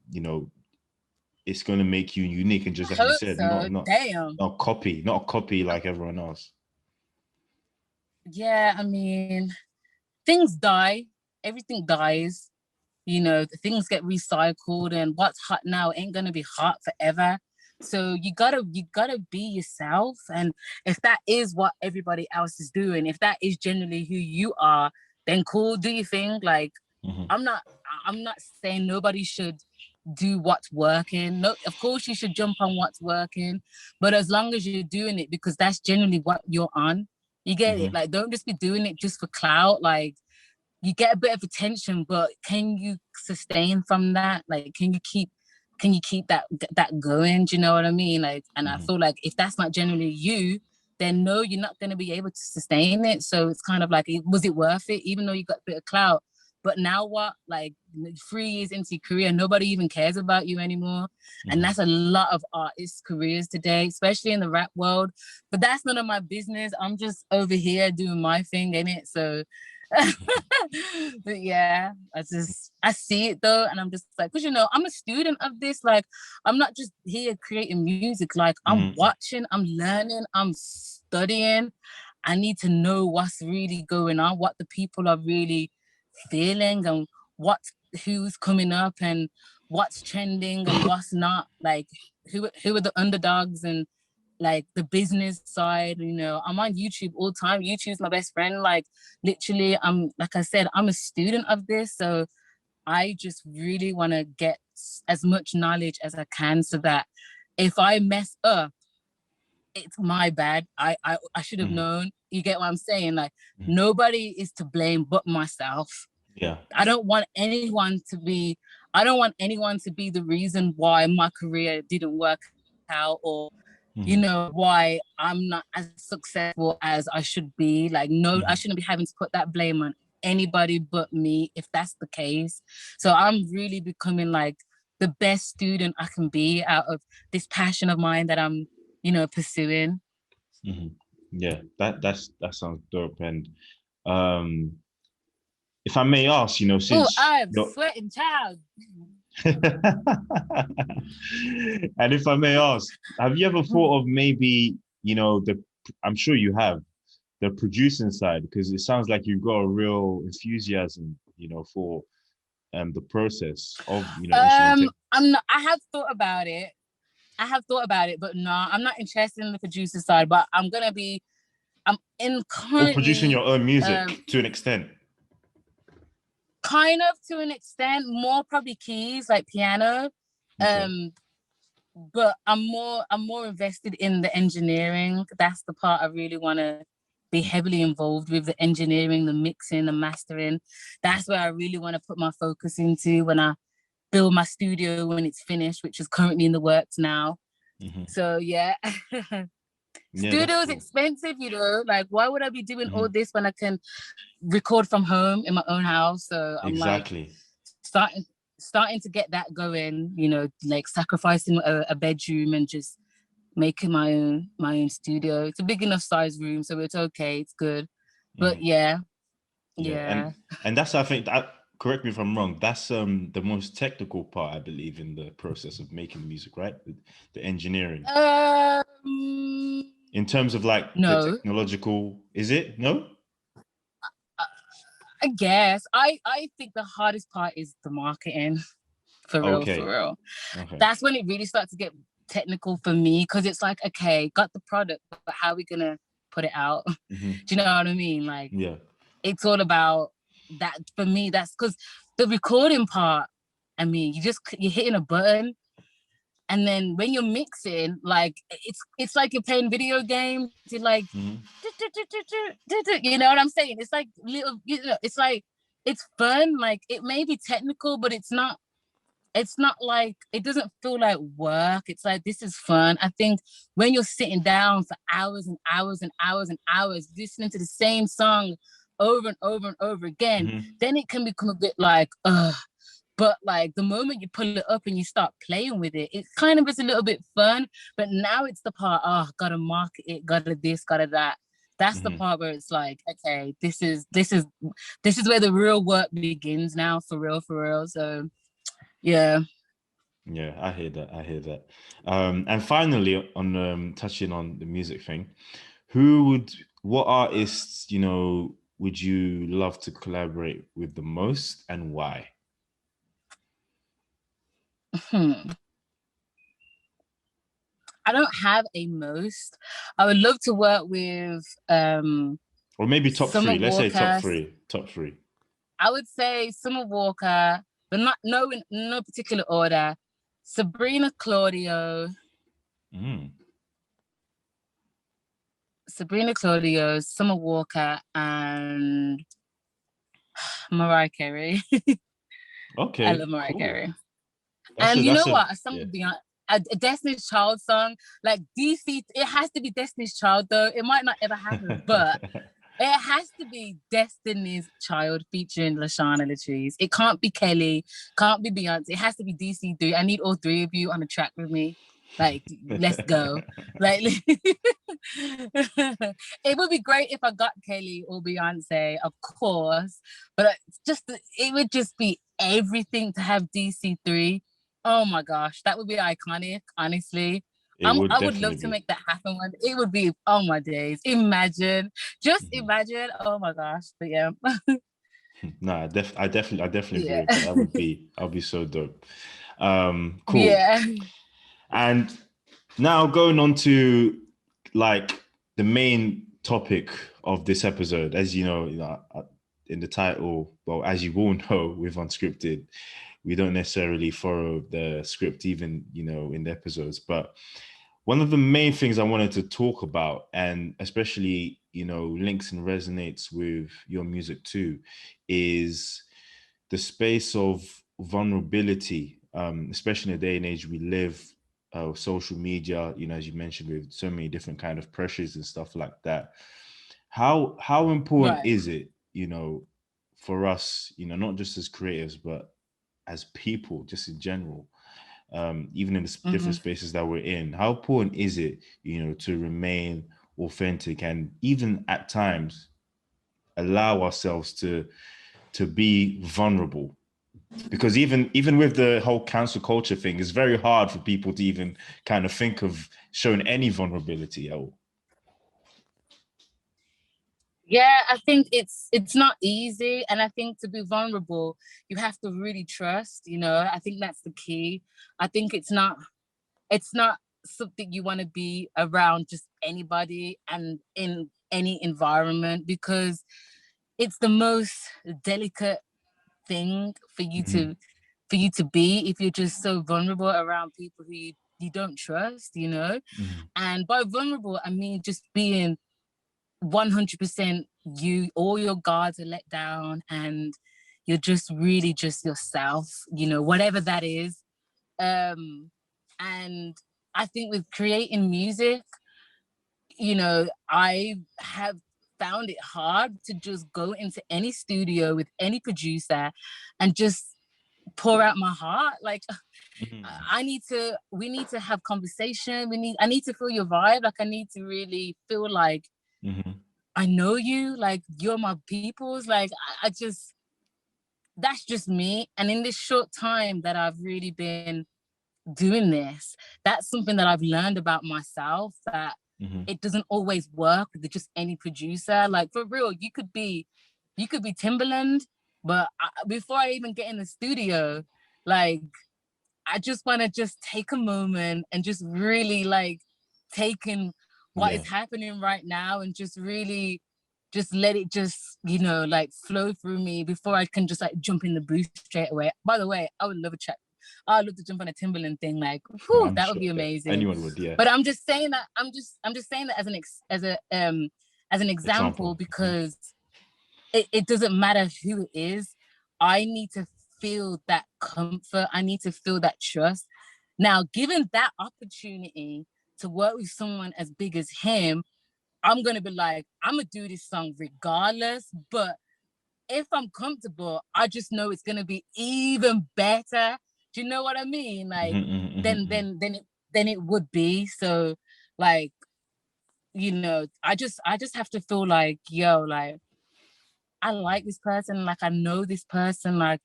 It's going to make you unique, and just I like you hope said, so. Damn. not copy like everyone else. Yeah, I mean, things die. Everything dies. Things get recycled, and what's hot now ain't gonna be hot forever. So you gotta be yourself. And if that is what everybody else is doing, if that is generally who you are, then cool, do your thing. Like, Mm-hmm. I'm not saying nobody should do what's working. No, of course you should jump on what's working, but as long as you're doing it because that's generally what you're on, you get Mm-hmm. it. Like, don't just be doing it just for clout. Like, you get a bit of attention, but can you sustain from that? Like, can you keep that going? Do you know what I mean? Like, and I Mm-hmm. feel like if that's not generally you, then no, you're not going to be able to sustain it. So it's kind of like, was it worth it? Even though you got a bit of clout, but now what? Like, 3 years into your career, nobody even cares about you anymore. Mm-hmm. And that's a lot of artists' careers today, especially in the rap world. But that's none of my business. I'm just over here doing my thing, innit? So but yeah, I see it though, and I'm just like, because I'm a student of this. Like, I'm not just here creating music. Like, I'm Mm-hmm. watching, I'm learning, I'm studying. I need to know what's really going on, what the people are really feeling, and who's coming up, and what's trending and what's not. Like, who are the underdogs, and like the business side. I'm on YouTube all the time. YouTube's my best friend. Like, literally, like I said, I'm a student of this, so I just really want to get as much knowledge as I can, so that if I mess up, it's my bad. I should have Mm-hmm. known. You get what I'm saying? Like, Mm-hmm. nobody is to blame but myself. Yeah. I don't want anyone to be the reason why my career didn't work out, or Mm-hmm. why I'm not as successful as I should be. Like, no, Mm-hmm. I shouldn't be having to put that blame on anybody but me if that's the case. So I'm really becoming like the best student I can be out of this passion of mine that I'm, pursuing. Mm-hmm. Yeah, that sounds dope. And um if I may ask, Oh, since I'm sweating, child. and if I may ask, have you ever thought of maybe, I'm sure you have, the producing side, because it sounds like you've got a real enthusiasm, for the process of, instrumentation. I'm not. I have thought about it. But no, I'm not interested in the producer side. But I'm in Or producing currently, your own music to an extent. kind of to an extent, more probably keys, like piano. Okay. But I'm more invested in the engineering. That's the part I really want to be heavily involved with, the engineering, the mixing, the mastering. That's where I really want to put my focus into when I build my studio when it's finished, which is currently in the works now. Mm-hmm. So yeah. Yeah, that's Studio is cool. expensive, like, why would I be doing Mm-hmm. all this when I can record from home in my own house? So I'm like Exactly. starting to get that going, like sacrificing a bedroom and just making my own studio. It's a big enough size room, so it's okay, it's good. But Mm-hmm. yeah. Yeah, Yeah. and that's, I think, correct me if I'm wrong, that's the most technical part, I believe, in the process of making music, right? The engineering. In terms of like the No, technological, is it? No? I I guess I think the hardest part is the marketing. For real, for Okay. real. Okay. That's when it really starts to get technical for me because it's like, okay, got the product, but how are we gonna put it out? Do Hmm. you know what I mean? Like, Yeah. it's all about that for me. That's because the recording part, I mean, you're hitting a button, and then when you're mixing, like it's like you're playing video games. You're like, Hmm. you know what I'm saying? It's like little, it's like it's fun. Like it may be technical, but it's not like it doesn't feel like work. It's like this is fun. I think when you're sitting down for hours and hours and hours and hours listening to the same song over and over and over again, Hmm. then it can become a bit like, ugh. But like the moment you pull it up and you start playing with it, it kind of is a little bit fun. But now it's the part, oh, gotta market it, gotta this, gotta that. That's the Hmm. part where it's like, okay, this is where the real work begins now, for real, for real. So yeah. Yeah, I hear that. I hear that. And finally, on touching on the music thing, what artists, would you love to collaborate with the most, and why? Hmm. I don't have a most. I would love to work with Or maybe top Summer three. Let's say top Walker. three. Top three. I would say Summer Walker, but not no in no particular order. Sabrina Claudio, Mm. Summer Walker, and Mariah Carey. I Okay, love Mariah cool. Carey. That's a And you that's know a what? A song yeah. would be on a Destiny's Child song, like DC. It has to be Destiny's Child, though. It might not ever happen, but it has to be Destiny's Child featuring Lashana Latrice. It can't be Kelly, can't be Beyonce. It has to be DC3. I need all three of you on the track with me. Like, let's go. Like, it would be great if I got Kelly or Beyonce, of course. But it's just, it would just be everything to have DC3. Oh my gosh, that would be iconic, honestly. It would I would definitely love to be. make that happen. It would be, oh my days. Imagine, just Mhm. imagine. Oh my gosh. But yeah. No, I definitely agree Yeah. with that. I'll be so dope. Cool. Yeah. And now going on to like the main topic of this episode, as in the title, well, as you all know, with Unscripted, we don't necessarily follow the script, even in the episodes. But one of the main things I wanted to talk about, and especially links and resonates with your music too, is the space of vulnerability, especially in the day and age we live, social media, as you mentioned, with so many different kind of pressures and stuff like that. How important Right. is it, for us, not just as creators, but as people, just in general, even in the different Mm-hmm. spaces that we're in? How important is it, to remain authentic and even at times allow ourselves to be vulnerable? Because even with the whole cancel culture thing, it's very hard for people to even kind of think of showing any vulnerability at all. Yeah, I think it's not easy. And I think to be vulnerable, you have to really trust, I think that's the key. I think it's not something you want to be around just anybody and in any environment, because it's the most delicate thing Mhm. for you to be if you're just so vulnerable around people who you don't trust. Mhm. And by vulnerable, I mean just being 100% you. All your guards are let down and you're just really just yourself, whatever that is. And I think with creating music, I have found it hard to just go into any studio with any producer and just pour out my heart. Like, Mhm. we need to have conversation. I need to feel your vibe. Like, I need to really feel like Mhm. I know you, like you're my people's. Like, I just, that's just me. And in this short time that I've really been doing this, that's something that I've learned about myself, that it doesn't always work with just any producer. Like, for real, you could be Timberland, but before I even get in the studio, like, I just want to just take a moment and just really like take in what Yeah. is happening right now, and just really just let it just, you know, like flow through me before I can just like jump in the booth straight away. By the way, I would love a chat. I'd love to jump on a Timberland thing. Like, whew, I'm that would sure. be Yeah. amazing. Anyone would. Yeah. But I'm just saying that I'm just saying that as an example, Example. because it doesn't matter who it is. I need to feel that comfort. I need to feel that trust. Now, given that opportunity to work with someone as big as him, I'm going to be like, I'm going to do this song regardless. But if I'm comfortable, I just know it's going to be even better. Do you know what I mean? Like, then it would be. So, like, you know, I just have to feel like, yo, like, I like this person, like I know this person, like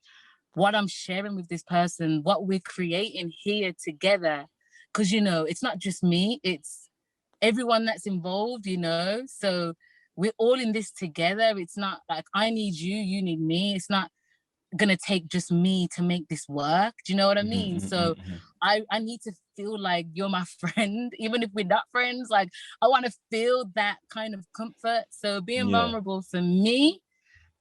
what I'm sharing with this person, what we're creating here together. Cause you know, it's not just me, it's everyone that's involved, you know. So we're all in this together. It's not like I need you, you need me. It's not gonna take just me to make this work. Do you know what I mean? So I need to feel like you're my friend, even if we're not friends. Like I want to feel that kind of comfort. So being Yeah. vulnerable for me,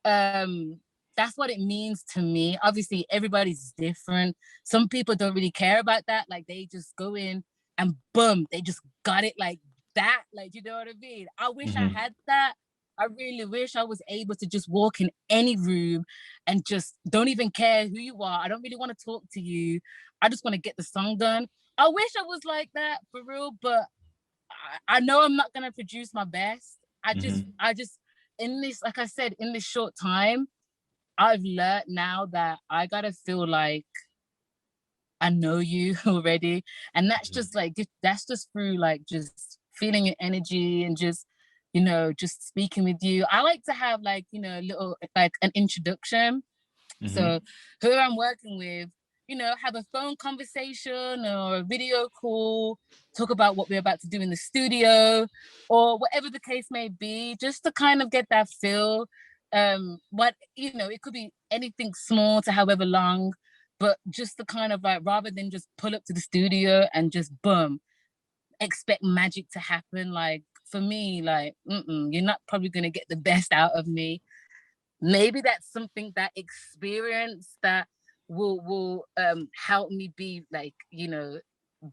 that's what it means to me. Obviously everybody's different. Some people don't really care about that, like they just go in and boom, they just got it like that. Like, you know what I mean? I wish I had that. I really wish I was able to just walk in any room and just don't even care who you are. I don't really want to talk to you. I just want to get the song done. I wish I was like that for real, but I know I'm not gonna produce my best. I just in this, like I said, in this short time, I've learned now that I gotta feel like I know you already. And that's just like that's just through like just feeling your energy and just, you know, just speaking with you. I like to have like, you know, a little like an introduction. So who I'm working with, you know, have a phone conversation or a video call, talk about what we're about to do in the studio or whatever the case may be, just to kind of get that feel. What, you know, it could be anything small to however long, but just to kind of like, rather than just pull up to the studio and just boom, expect magic to happen. Like for me, like, you're not probably going to get the best out of me. Maybe that's something, that experience that will help me be like, you know,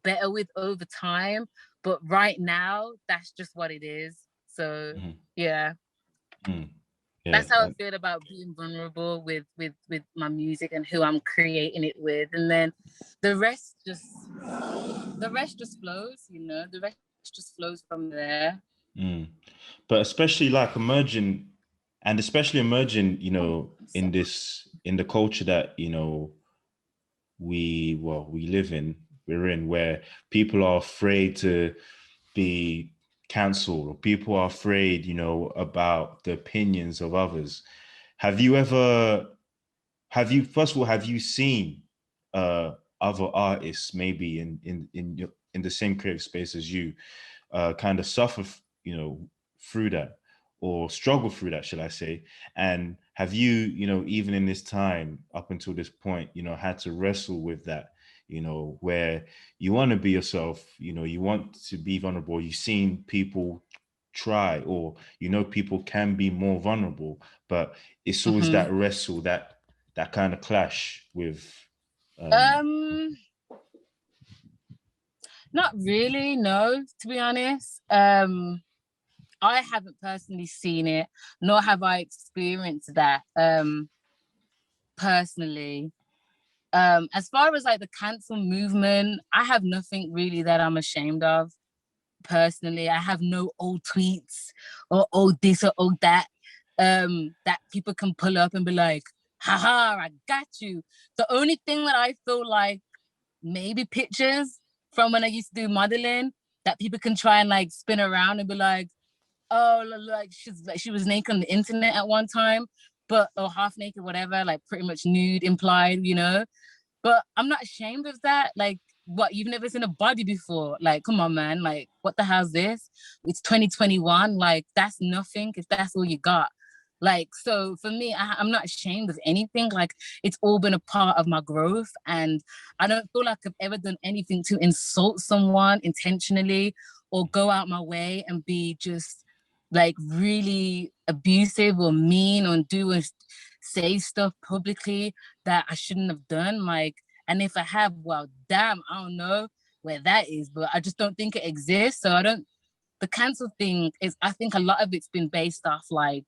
better with over time. But right now, that's just what it is. So yeah, Yeah. that's how I feel about being vulnerable with my music and who I'm creating it with. And then the rest just flows, you know, the rest just flows from there. But especially like emerging, and especially emerging, you know, in the culture that, you know, we live in, we're in, where people are afraid to be cancelled, or people are afraid, you know, about the opinions of others. Have you ever, first of all, have you seen other artists maybe in the same creative space as you kind of suffer, you know, through that, or struggle through that, should I say? And have you, you know, even in this time up until this point, you know, had to wrestle with that, you know, where you want to be yourself, you know, you want to be vulnerable, you've seen people try, or, you know, people can be more vulnerable, but it's always that wrestle, that kind of clash with Um, Not really, no, to be honest. I haven't personally seen it, nor have I experienced that personally. As far as like the cancel movement, I have nothing really that I'm ashamed of personally. I have no old tweets or old this or old that that people can pull up and be like, haha, I got you. The only thing that I feel like maybe pictures from when I used to do modeling that people can try and like spin around and be like, oh, like she was naked on the internet at one time. but or half naked, whatever, like pretty much nude implied, you know. But I'm not ashamed of that. Like, what, you've never seen a body before? Like, come on, man. Like, what the hell's this? It's 2021. Like, that's nothing if that's all you got. Like, so for me, I'm not ashamed of anything. Like, it's all been a part of my growth. And I don't feel like I've ever done anything to insult someone intentionally or go out my way and be just like really abusive or mean or do and say stuff publicly that I shouldn't have done. Like, and if I have, well, damn, I don't know where that is, but I just don't think it exists. So I don't, the cancel thing is, I think a lot of it's been based off like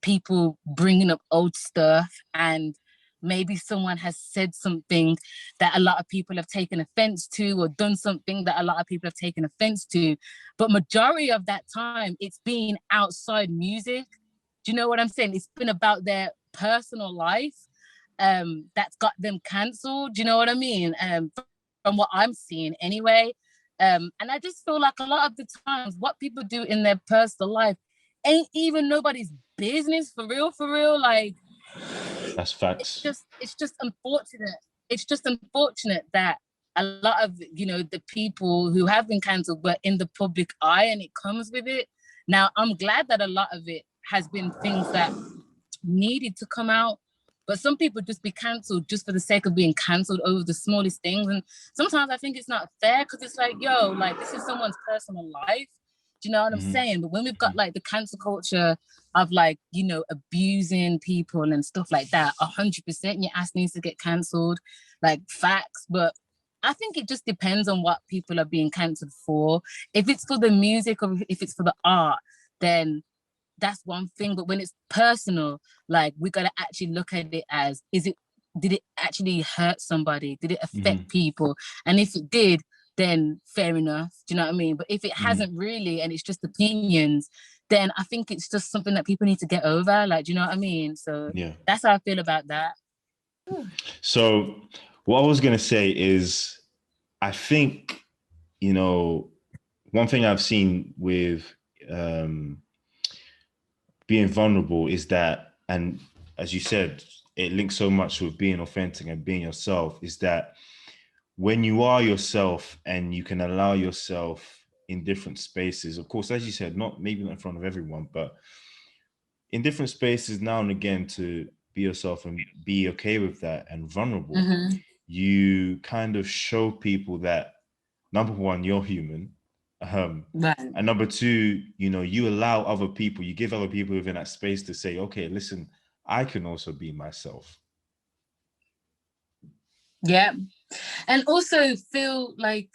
people bringing up old stuff, and maybe someone has said something that a lot of people have taken offense to, or done something that a lot of people have taken offense to. But majority of that time, it's been outside music. Do you know what I'm saying? It's been about their personal life that's got them cancelled. Do you know what I mean? From what I'm seeing anyway. And I just feel like a lot of the times what people do in their personal life ain't even nobody's business, for real, for real. Like, That's facts. it's just unfortunate. It's just unfortunate that a lot of, you know, the people who have been cancelled were in the public eye, and it comes with it. Now, I'm glad that a lot of it has been things that needed to come out, but some people just be cancelled just for the sake of being cancelled over the smallest things. And sometimes I think it's not fair, because it's like, yo, like, this is someone's personal life. Do you know what I'm saying? But when we've got like the cancel culture of like, you know, abusing people and stuff like that, 100% your ass needs to get cancelled, like facts. But I think it just depends on what people are being cancelled for. If it's for the music or if it's for the art, then that's one thing. But when it's personal, like, we gotta actually look at it as, did it actually hurt somebody? Did it affect people? And if it did, then fair enough. Do you know what I mean? But if it hasn't really, and it's just opinions, then I think it's just something that people need to get over. Like, do you know what I mean? So Yeah. that's how I feel about that. So what I was going to say is, I think, you know, one thing I've seen with being vulnerable is that, and as you said, it links so much with being authentic and being yourself, is that when you are yourself and you can allow yourself in different spaces, of course, as you said, maybe not in front of everyone, but in different spaces now and again, to be yourself and be okay with that and vulnerable, you kind of show people that, number one, you're human. Right. And number two, you know, you allow other people, you give other people within that space to say, okay, listen, I can also be myself. Yeah. And also feel like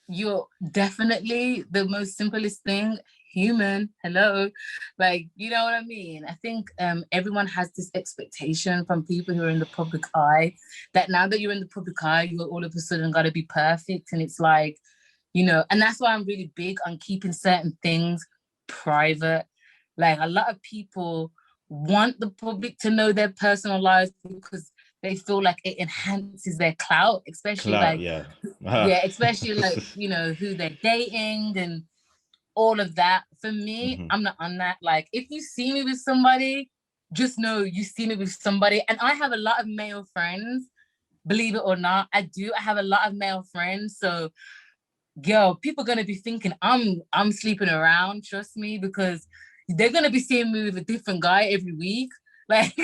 you're definitely the most simplest thing, human. Hello. Like, you know what I mean? I think everyone has this expectation from people who are in the public eye, that now that you're in the public eye, you're all of a sudden got to be perfect. And it's like, you know, and that's why I'm really big on keeping certain things private. Like, a lot of people want the public to know their personal lives because they feel like it enhances their clout, especially Clout, like, yeah. yeah, especially like, you know, who they're dating and all of that. For me, I'm not on that. Like, if you see me with somebody, just know you see me with somebody. And I have a lot of male friends, believe it or not. I do. I have a lot of male friends. So, yo, people are gonna be thinking I'm sleeping around. Trust me, because they're gonna be seeing me with a different guy every week. Like,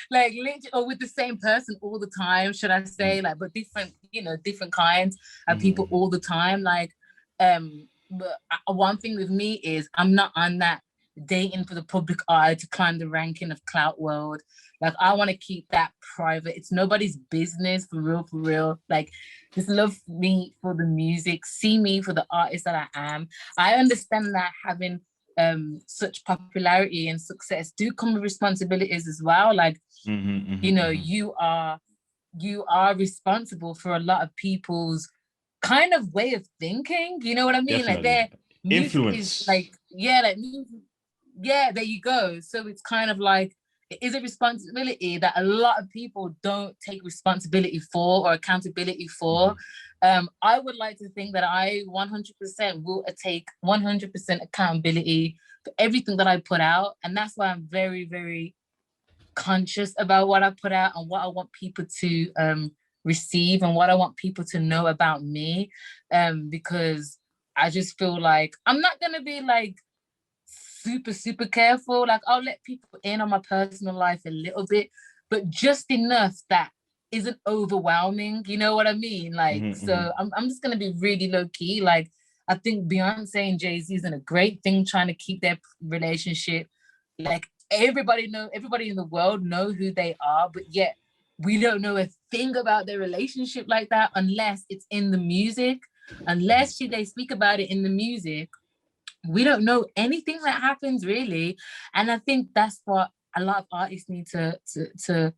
like literally, or with the same person all the time, should I say? Like, but different, you know, different kinds of people all the time. Like, but one thing with me is I'm not on that dating for the public eye to climb the ranking of clout world. Like, I want to keep that private. It's nobody's business, for real, for real. Like, just love me for the music, see me for the artist that I am. I understand that having such popularity and success do come with responsibilities as well. Like, you know, you are responsible for a lot of people's kind of way of thinking. You know what I mean? Definitely. Like, their music Influence. is like, yeah, like music, yeah, there you go. So it's kind of like, it is a responsibility that a lot of people don't take responsibility for or accountability for. I would like to think that I 100% will take 100% accountability for everything that I put out. And that's why I'm very, very conscious about what I put out and what I want people to receive and what I want people to know about me. Because I just feel like I'm not going to be like super, super careful. Like I'll let people in on my personal life a little bit, but just enough that isn't overwhelming. You know what I mean? Like, so I'm just gonna be really low key. Like, I think Beyonce and Jay-Z is in a great thing trying to keep their relationship. Like everybody in the world know who they are, but yet we don't know a thing about their relationship like that unless it's in the music. Unless they speak about it in the music, we don't know anything that happens really. And I think that's what a lot of artists need to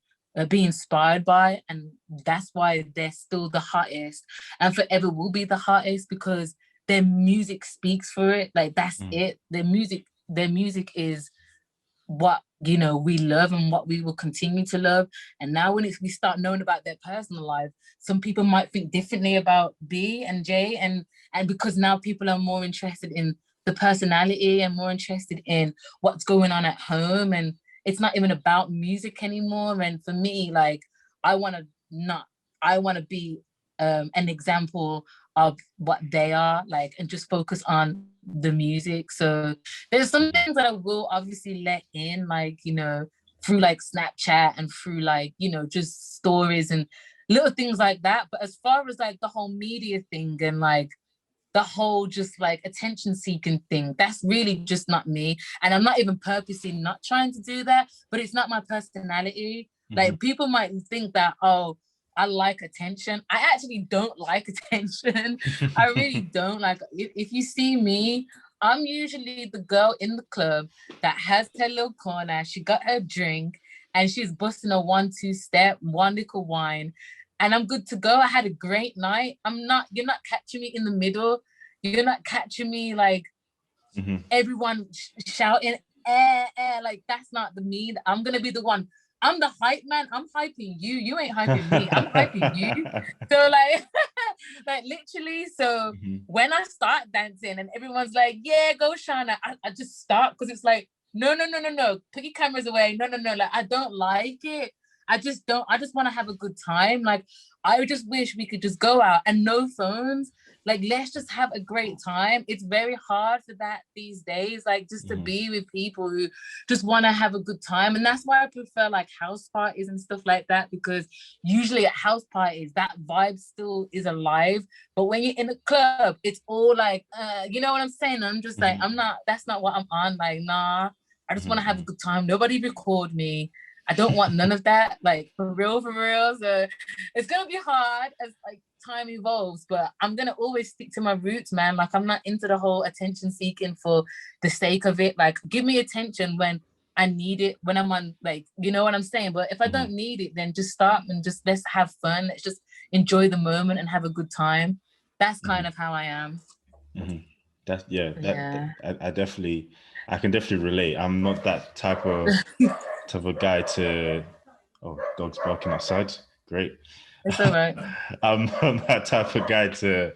be inspired by, and that's why they're still the hottest and forever will be the hottest, because their music speaks for it. Like that's it. Their music is what we love and what we will continue to love. And now when we start knowing about their personal life, some people might think differently about B and J, and because now people are more interested in the personality and more interested in what's going on at home, and it's not even about music anymore. And for me, like I want to be an example of what they are like, and just focus on the music. So there's some things that I will obviously let in, like through like Snapchat and through like just stories and little things like that. But as far as like the whole media thing and like the whole just like attention seeking thing, that's really just not me. And I'm not even purposely not trying to do that, but it's not my personality. Like people might think that, oh, I like attention. I actually don't like attention. I really don't. Like if you see me, I'm usually the girl in the club that has her little corner. She got her drink and she's busting a 1-2 step, one little wine, and I'm good to go. I had a great night. You're not catching me in the middle. You're not catching me like everyone shouting, like that's not the me. I'm gonna be the one. I'm the hype man. I'm hyping you. You ain't hyping me. I'm hyping you. So like, like literally. So when I start dancing and everyone's like, "Yeah, go Shana," I just stop, because it's like, no. Put your cameras away. No. Like I don't like it. I just don't. I just want to have a good time. Like I just wish we could just go out and no phones. Like let's just have a great time. It's very hard for that these days. Like just to be with people who just want to have a good time. And that's why I prefer like house parties and stuff like that, because usually at house parties that vibe still is alive. But when you're in a club, it's all like, you know what I'm saying? I'm just like, that's not what I'm on. Like, nah, I just want to have a good time. Nobody record me. I don't want none of that. Like for real. So it's gonna be hard as like time evolves, but I'm gonna always stick to my roots, man. Like I'm not into the whole attention seeking for the sake of it. Like give me attention when I need it, when I'm on, like, you know what I'm saying? But if I don't need it, then just stop and just let's have fun. Let's just enjoy the moment and have a good time. That's kind of how I am. That's I can definitely relate. I'm not that type of guy to. Oh, dog's barking outside. Great. It's all right. I'm that type of guy to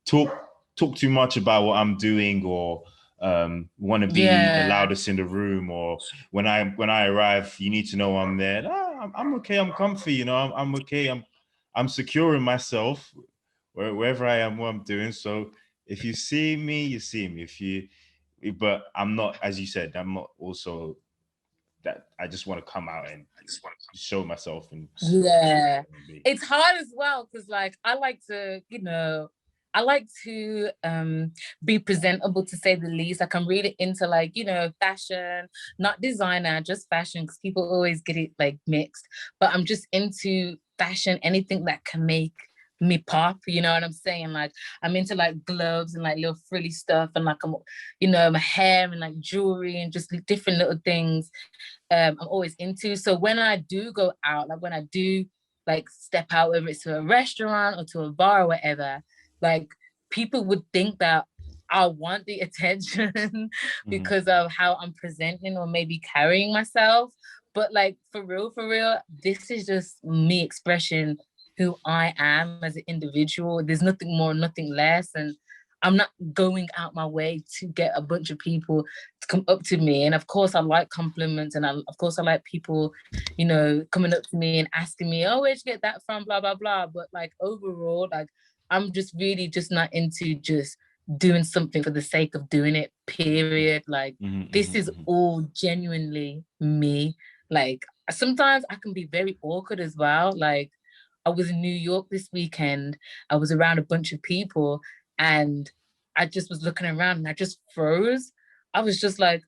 talk too much about what I'm doing, or want to be the loudest in the room, or when I arrive, you need to know I'm there. I'm okay. I'm comfy. I'm okay. I'm secure in myself wherever I am, what I'm doing. So if you see me, you see me. But I'm not, as you said, I'm not also that I just want to come out and show myself. And it's hard as well, because like I like to be presentable, to say the least. Like I'm really into like fashion, not designer, just fashion, because people always get it like mixed. But I'm just into fashion, anything that can make me pop, you know what I'm saying? Like I'm into like gloves and like little frilly stuff, and like I'm my hair and like jewelry and just different little things I'm always into. So when I do go out, like when I do like step out, whether it's to a restaurant or to a bar or whatever, like people would think that I want the attention because of how I'm presenting or maybe carrying myself. But like for real, this is just me expressing who I am as an individual. There's nothing more, nothing less. And I'm not going out my way to get a bunch of people to come up to me. And of course, I like compliments, and of course, I like people, coming up to me and asking me, "Oh, where'd you get that from?" Blah blah blah. But like overall, like I'm just really just not into just doing something for the sake of doing it. Period. Like this is all genuinely me. Like sometimes I can be very awkward as well. Like I was in New York this weekend. I was around a bunch of people, and I just was looking around and I just froze. I was just like,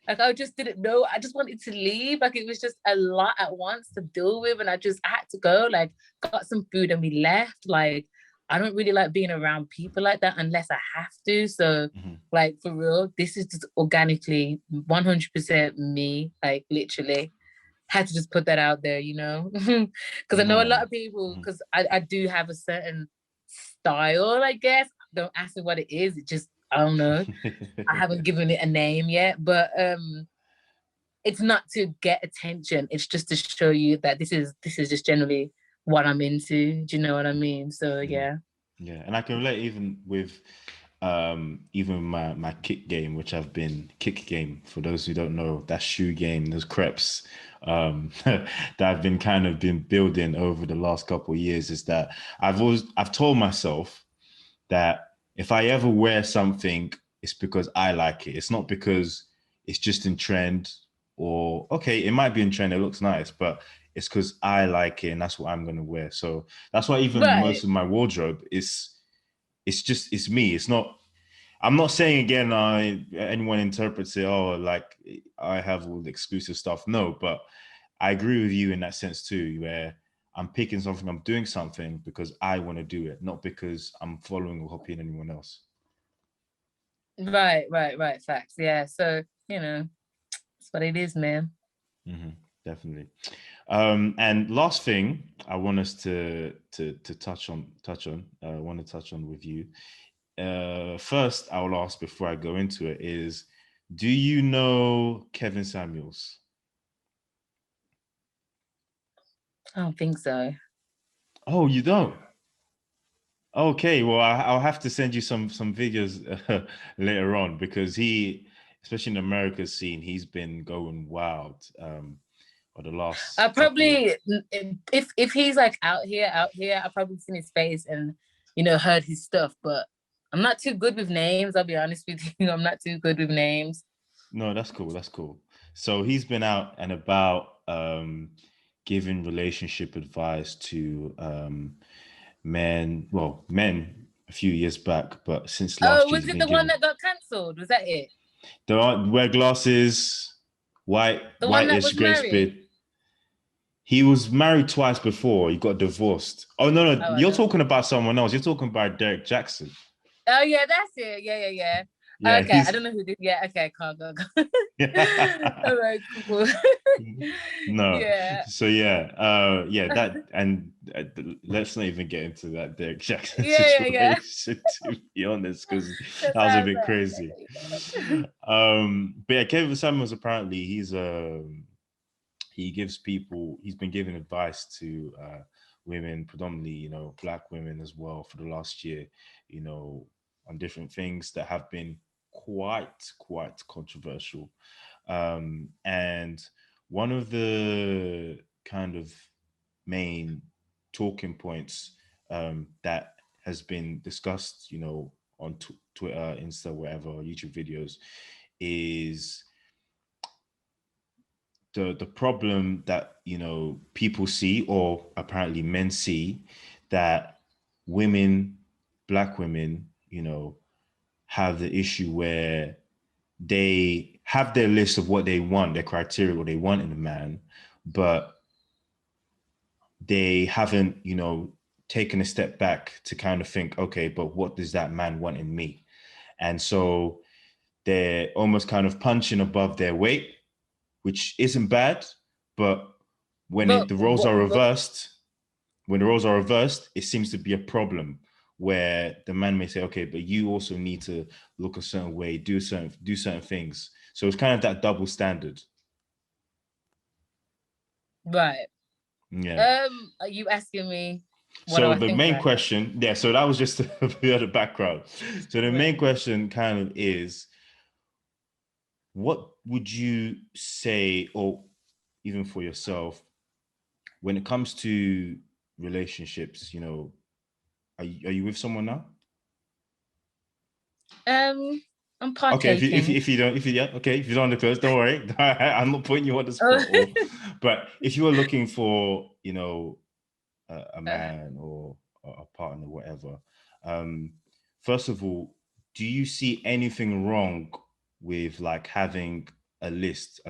like I just didn't know. I just wanted to leave. Like it was just a lot at once to deal with. And I had to go, like got some food and we left. Like I don't really like being around people like that unless I have to. So like for real, this is just organically 100% me, like literally. Had to just put that out there, because I know a lot of people, because I do have a certain style, I guess. Don't ask me what it is. It just, I don't know. I haven't given it a name yet, but it's not to get attention. It's just to show you that this is just generally what I'm into. Do you know what I mean? So yeah. Yeah, and I can relate even with my kick game, which I've been kick game, for those who don't know, that shoe game, those crepes that I've been building over the last couple of years, is that I've told myself that if I ever wear something, it's because I like it. It's not because it's just in trend, or okay, it might be in trend, it looks nice, but it's because I like it and that's what I'm gonna wear. So that's why even most of my wardrobe it's me. It's not. I'm not saying again. Anyone interprets it. Oh, like I have all the exclusive stuff. No, but I agree with you in that sense too, where I'm picking something, I'm doing something because I want to do it, not because I'm following or copying anyone else. Right. Facts. Yeah. So that's what it is, man. Definitely. And last thing I want us to touch on. I want to touch on with you. First, I will ask before I go into it is, do you know Kevin Samuels? I don't think so. Oh, you don't? Okay, well, I'll have to send you some videos later on, because he, especially in the America scene, he's been going wild for the last I probably, if he's like out here, I've probably seen his face and heard his stuff, but I'm not too good with names. I'll be honest with you, I'm not too good with names. No, that's cool. That's cool. So he's been out and about giving relationship advice to men a few years back, but since last year Was he's it been the one giving. that got cancelled? Was that it? Don't wear glasses, The one that whitish, was grace married? beard. He was married twice before. He got divorced. Oh no, Oh, I you're don't. talking about someone else. You're talking about Derek Jackson. Oh yeah, that's it. Yeah. Yeah, Okay, I he's. don't know who did. Yeah, okay, can't go. All right, cool. No. Yeah. So yeah, that, and let's not even get into that Derek Jackson Yeah. situation, to be honest, because that That's was a how bit crazy. But yeah, Kevin Samuels, apparently he's been giving advice to women, predominantly, Black women as well, for the last year, on different things that have been quite controversial. And one of the kind of main talking points that has been discussed, on Twitter, Insta, whatever, YouTube videos, is the problem that people see, or apparently men see, that women, Black women, have the issue where they have their list of what they want, their criteria, what they want in a man, but they haven't, taken a step back to kind of think, okay, but what does that man want in me? And so they're almost kind of punching above their weight, which isn't bad, but But, the roles are reversed, it seems to be a problem, where the man may say, okay, but you also need to look a certain way, do certain things. So it's kind of that double standard. right. Yeah. Are you asking me what do So I the think main about it? question, yeah, so that was just a bit of the background. So the Right. main question kind of is, what would you say, or even for yourself, when it comes to relationships, are you with someone now? I'm Okay, partaking. if you don't, yeah, okay, if you don't want to close, don't worry. I'm not putting you on the Oh. spot. But if you were looking for, a Uh, man or a partner, whatever, um, first of all, do you see anything wrong with like having a list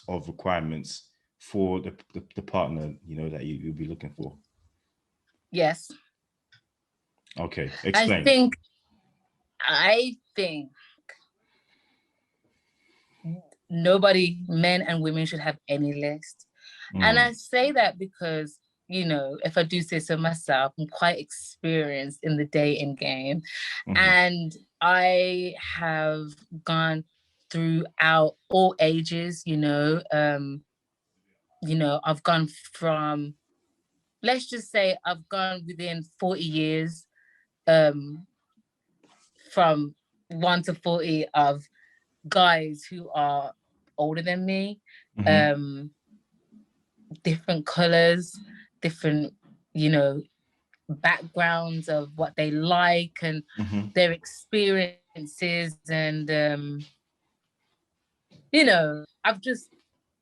of requirements for the partner, that you'll be looking for? yes. Okay, I explain. think I think nobody, men and women, should have any list. And Mm, I say that because, if I do say so myself, I'm quite experienced in the dating game. mhm, And I have gone throughout all ages, I've gone from, let's just say I've gone within 40 years, um, from 1 to 40 of guys who are older than me, mhm, um, different colors, different, you know, backgrounds of what they like and mhm, their experiences. And,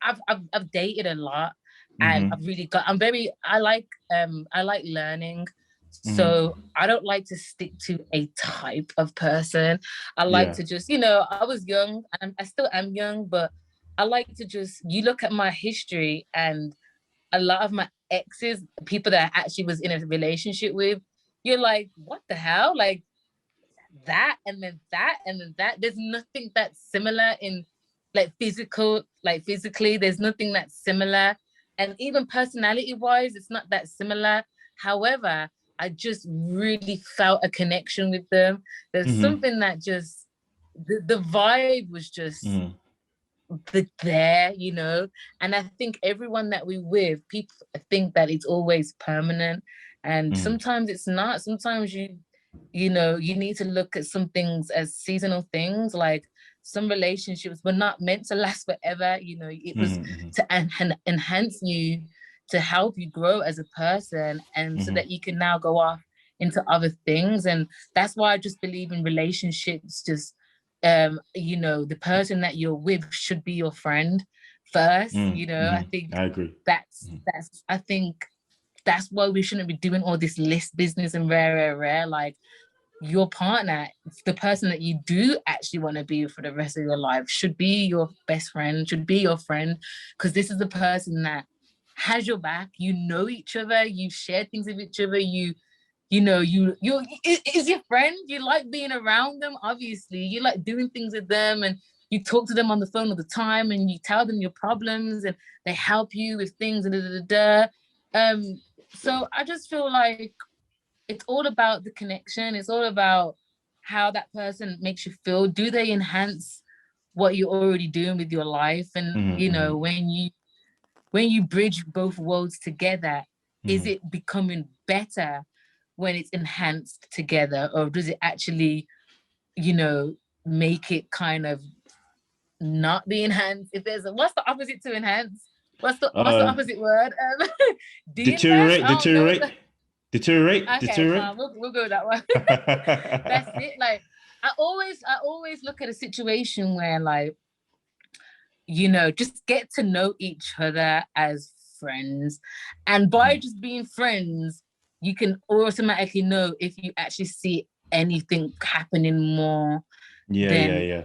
I've dated a lot, and I've mhm, really got, I like learning. mhm. So I don't like to stick to a type of person. I like Yeah. to just, I was young and I still am young, but I like to just, you look at my history, and a lot of my exes, people that I actually was in a relationship with, you're like, what the hell? Like that, and then that, and then that. There's nothing that's similar in physically, there's nothing that's similar. And even personality wise, it's not that similar. However, I just really felt a connection with them. There's Mhm, something that just, the vibe was just mhm, there, and I think everyone that we with, people think that it's always permanent, and mhm, sometimes it's not. Sometimes you need to look at some things as seasonal things. Like, some relationships were not meant to last forever. It was mhm, to enhance you, to help you grow as a person, and so that mhm, you can now go off into other things. And that's why I just believe in relationships. Just, the person that you're with should be your friend first. mhm, I mhm. think I agree. that's Mhm, that's I think that's why we shouldn't be doing all this list business and rare. Like, your partner, the person that you do actually want to be with for the rest of your life, should be your best friend, should be your friend, because this is the person that has your back. You know each other, you share things with each other, you is your friend. You like being around them, obviously. You like doing things with them, and you talk to them on the phone all the time, and you tell them your problems, and they help you with things, and da da da. So I just feel like it's all about the connection. It's all about how that person makes you feel. Do they enhance what you're already doing with your life? And mhm, mhm, when you bridge both worlds together, is mhm. it becoming better when it's enhanced together, or does it actually, make it kind of not be enhanced? If there's what's the opposite to enhance? What's the Uh, opposite word? De-enhance? deteriorate, I don't know. deteriorate, deteriorate, Okay, deteriorate. fine. We'll go with that one. That's it. Like, I always look at a situation where, like, just get to know each other as friends. And by Mhm. just being friends, you can automatically know if you actually see anything happening more Yeah, yeah, than, yeah.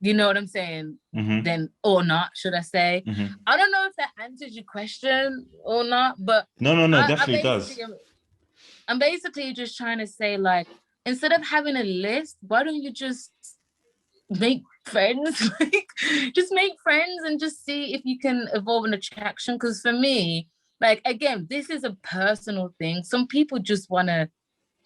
you know what I'm saying, Mhm, than, or not, should I say. mhm. I don't know if that answers your question or not, but No, no, no, I definitely basically does. I'm basically just trying to say, like, instead of having a list, why don't you just make friends? Like, just make friends and just see if you can evolve an attraction. Because for me, like, again, this is a personal thing. Some people just want to,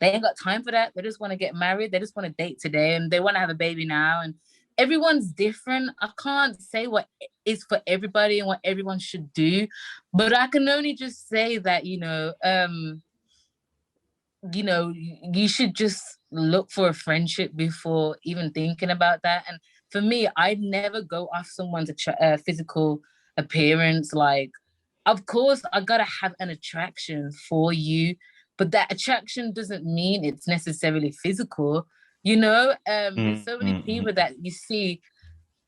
they ain't got time for that. They just want to get married. They just want to date today, and they want to have a baby now. And everyone's different. I can't say what is for everybody and what everyone should do, but I can only just say that, you should just look for a friendship before even thinking about that. And for me, I'd never go off someone's physical appearance. Like, of course, I gotta have an attraction for you, but that attraction doesn't mean it's necessarily physical. There's so many people that you see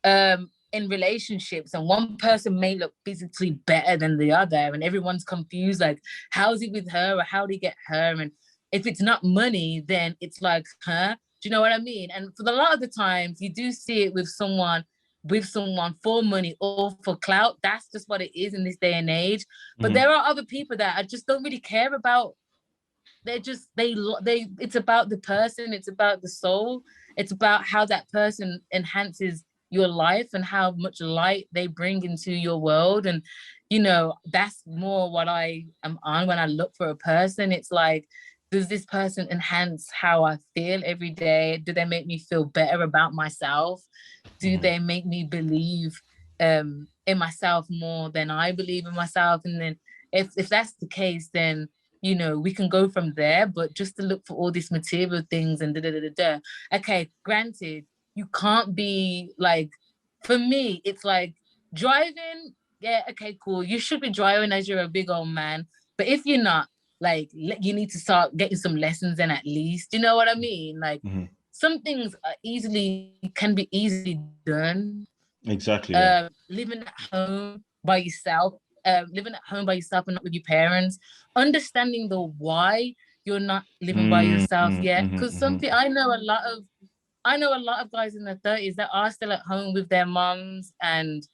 in relationships, and one person may look physically better than the other, and everyone's confused, like, how's he with her, or how did he get her? And if it's not money, then it's like, huh? Do you know what I mean? And for a lot of the times, you do see it with someone for money or for clout. That's just what it is in this day and age. But there are other people that I just don't really care about. It's about the person, it's about the soul, it's about how that person enhances your life and how much light they bring into your world. And that's more what I am on when I look for a person. It's like, does this person enhance how I feel every day? Do they make me feel better about myself? Do they make me believe in myself more than I believe in myself? And then if that's the case, then we can go from there. But just to look for all these material things and okay, granted, you can't be like, for me, it's like driving. Yeah, okay, cool. You should be driving as you're a big old man. But if you're not, like, you need to start getting some lessons in at least. You know what I mean? Like, some things can be easily done. Exactly. Yeah. Living at home by yourself, and not with your parents. Understanding the why you're not living by yourself yet, because something I know a lot of guys in their 30s that are still at home with their moms, and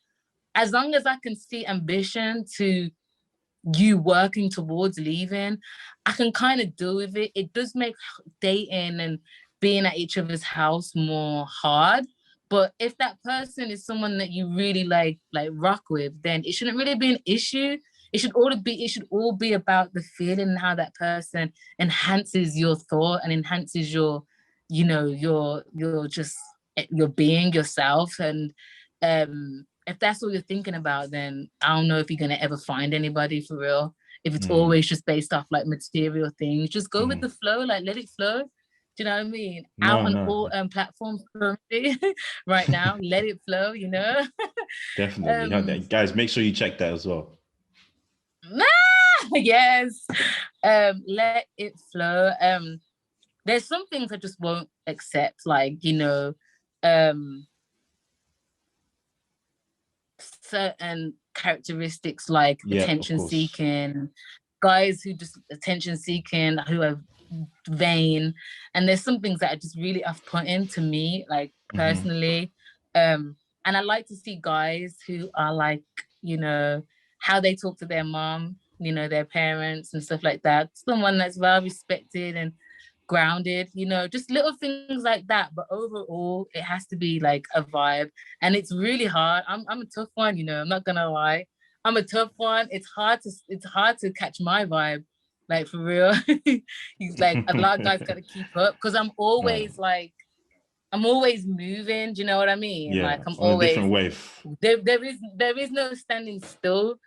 as long as I can see ambition to you working towards leaving, I can kind of deal with it. It does make dating and being at each other's house more hard. But if that person is someone that you really like rock with, then it shouldn't really be an issue. It should all be about the feeling and how that person enhances your thought and enhances your just your being yourself. And if that's all you're thinking about, then I don't know if you're gonna ever find anybody for real. If it's always just based off like material things, just go with the flow, like let it flow. Do you know what I mean? Out on all platforms currently right now, let it flow. Definitely, guys. Make sure you check that as well. Yes, let it flow. There's some things I just won't accept, like certain characteristics, like attention seeking, guys who just attention seeking, who are vain. And there's some things that are just really off-putting to me, like personally. And I like to see guys who are like, how they talk to their mom, their parents and stuff like that. Someone that's well respected and grounded, just little things like that. But overall, it has to be like a vibe. And it's really hard. I'm a tough one, I'm not gonna lie. I'm a tough one. It's hard to catch my vibe. Like, for real. He's like, a lot of guys gotta keep up, because I'm always moving. Do you know what I mean? Yeah, like, I'm on always a different wave. There is no standing still.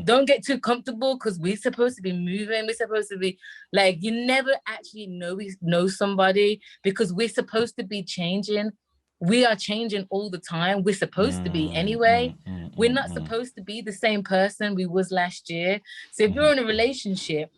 Don't get too comfortable, because we're supposed to be moving. We're supposed to be like, you never actually know somebody, because we're supposed to be changing. We are changing all the time. We're supposed to be anyway. We're not supposed to be the same person we was last year. So if you're in a relationship,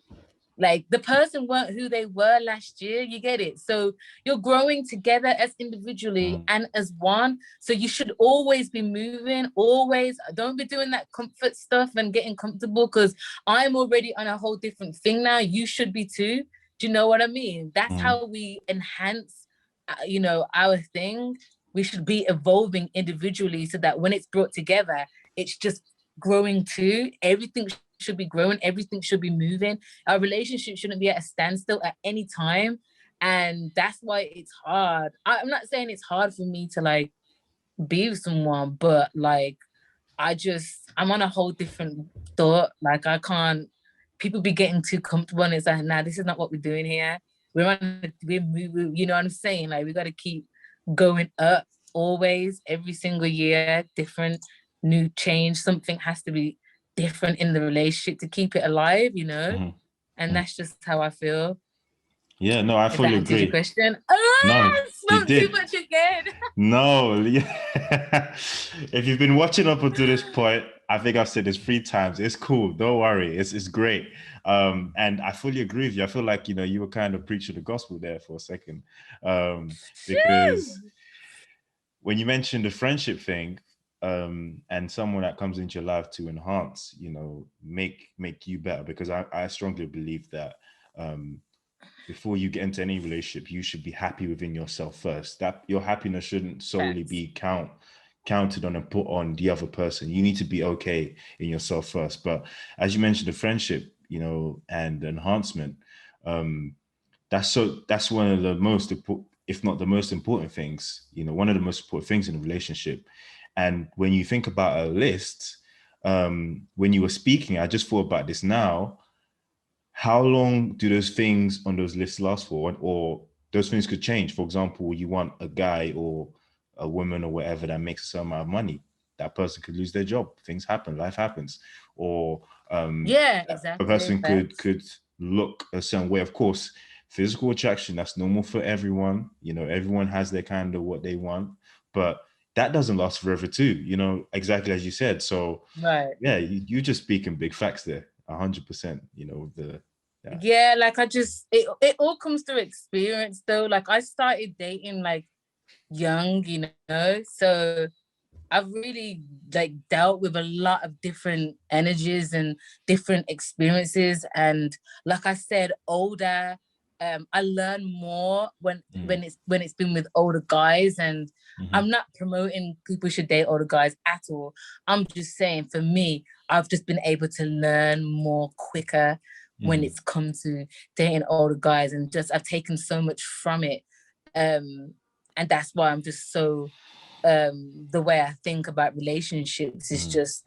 like, the person weren't who they were last year, you get it? So you're growing together as individually and as one. So you should always be moving, always. Don't be doing that comfort stuff and getting comfortable, because I'm already on a whole different thing now. You should be too. Do you know what I mean? That's how we enhance, our thing. We should be evolving individually, so that when it's brought together, it's just growing too. Everything should be growing, everything should be moving. Our relationship shouldn't be at a standstill at any time. And that's why it's hard. I'm not saying it's hard for me to like be with someone, but like, I'm on a whole different thought. Like, I can't, people be getting too comfortable, and it's like, nah, this is not what we're doing here. We're you know what I'm saying? Like, we got to keep going up. always, every single year, different, new change. Something has to be different in the relationship to keep it alive, you know? Mhm. And Mhm. that's just how I feel. Yeah, no, I If that fully answers your agree. question. No, I you spoke too did. much again. No, yeah. If you've been watching up until this point, I think I've said this 3 times. It's cool. Don't worry. It's great. And I fully agree with you. I feel like, you were kind of preaching the gospel there for a second. Because when you mentioned the friendship thing, and someone that comes into your life to enhance, make you better, because I strongly believe that before you get into any relationship, you should be happy within yourself first. That your happiness shouldn't solely Facts. be counted on and put on the other person. You need to be okay in yourself first. But as you mentioned, the friendship, and enhancement, um, that's one of the most important, if not the most important things, one of the most important things in a relationship. And when you think about a list, when you were speaking, I just thought about this now. How long do those things on those lists last for? Or those things could change. For example, you want a guy or a woman or whatever that makes a certain amount of money. That person could lose their job. Things happen. Life happens. Or Yeah, a exactly. person could Facts. could look a certain way. Of course, physical attraction, that's normal for everyone. Everyone has their kind of what they want, but that doesn't last forever too. Exactly as you said. So Right. yeah, you just speaking big facts there. 100%. The yeah. Yeah, like it all comes through experience though. Like I started dating like young, so I've really like dealt with a lot of different energies and different experiences. And like I said, older, I learn more when it's been with older guys. And Mm-hmm. I'm not promoting people should date older guys at all. I'm just saying for me, I've just been able to learn more quicker when Mm-hmm. it's come to dating older guys, and just I've taken so much from it. And that's why I'm just so the way I think about relationships is Mm-hmm. just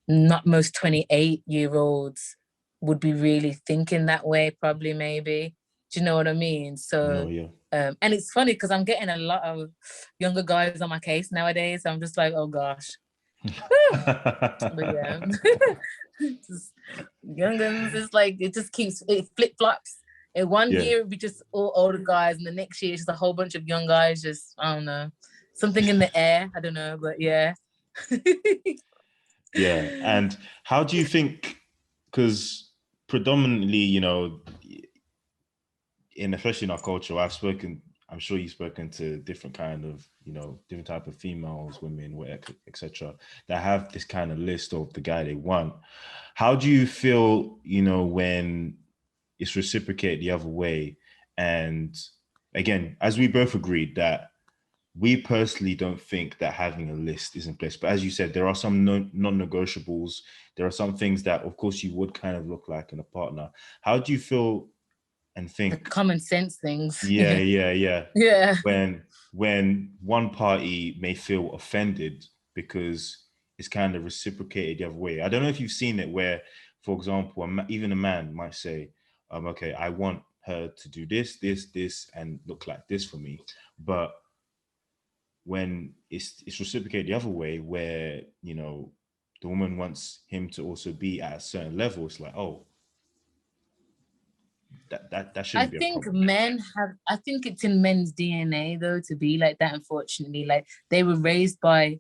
not most 28-year-olds would be really thinking that way, probably, maybe. Do you know what I mean? No, So, yeah. and it's funny because I'm getting a lot of younger guys on my case nowadays. I'm just like, oh gosh. But yeah, just youngins, it's like it just keeps it flip flops. In one Yeah. year, it'd be just all older guys, and the next year, it's just a whole bunch of young guys. Just I don't know, something in the air. I don't know, but yeah. Yeah. And how do you think, because predominantly, especially in our culture, I'm sure you've spoken to different kind of, different type of females, women, whatever, etc., that have this kind of list of the guy they want. How do you feel, when it's reciprocated the other way? And again, as we both agreed that we personally don't think that having a list is in place. But as you said, there are some non-negotiables. There are some things that, of course, you would kind of look like in a partner. How do you feel and The think? common sense things. Yeah, yeah, yeah. Yeah. When one party may feel offended because it's kind of reciprocated the other way. I don't know if you've seen it where, for example, even a man might say, okay, I want her to do this, this, this, and look like this for me. But when it's reciprocated the other way, where the woman wants him to also be at a certain level, it's like, oh, that I shouldn't be a think problem. I think it's in men's DNA though to be like that, unfortunately. Like they were raised by,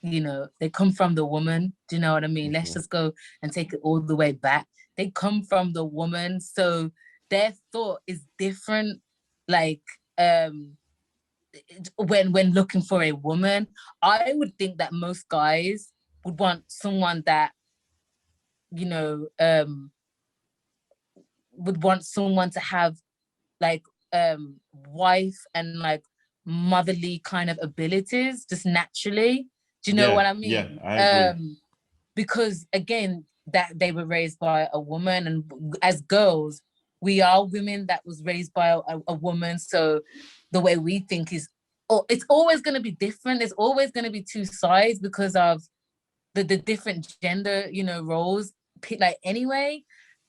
they come from the woman. Do you know what I mean? Let's Mhm. just go and take it all the way back. They come from the woman. So their thought is different. Like, when looking for a woman, I would think that most guys would want someone that, you know, would want someone to have like wife and like motherly kind of abilities just naturally. Do you know what Yeah, I yeah, mean? I agree. Because again, that they were raised by a woman, and as girls, we are women that was raised by a woman. So the way we think is, oh, it's always going to be different. There's always going to be two sides because of the different gender, roles. Like anyway,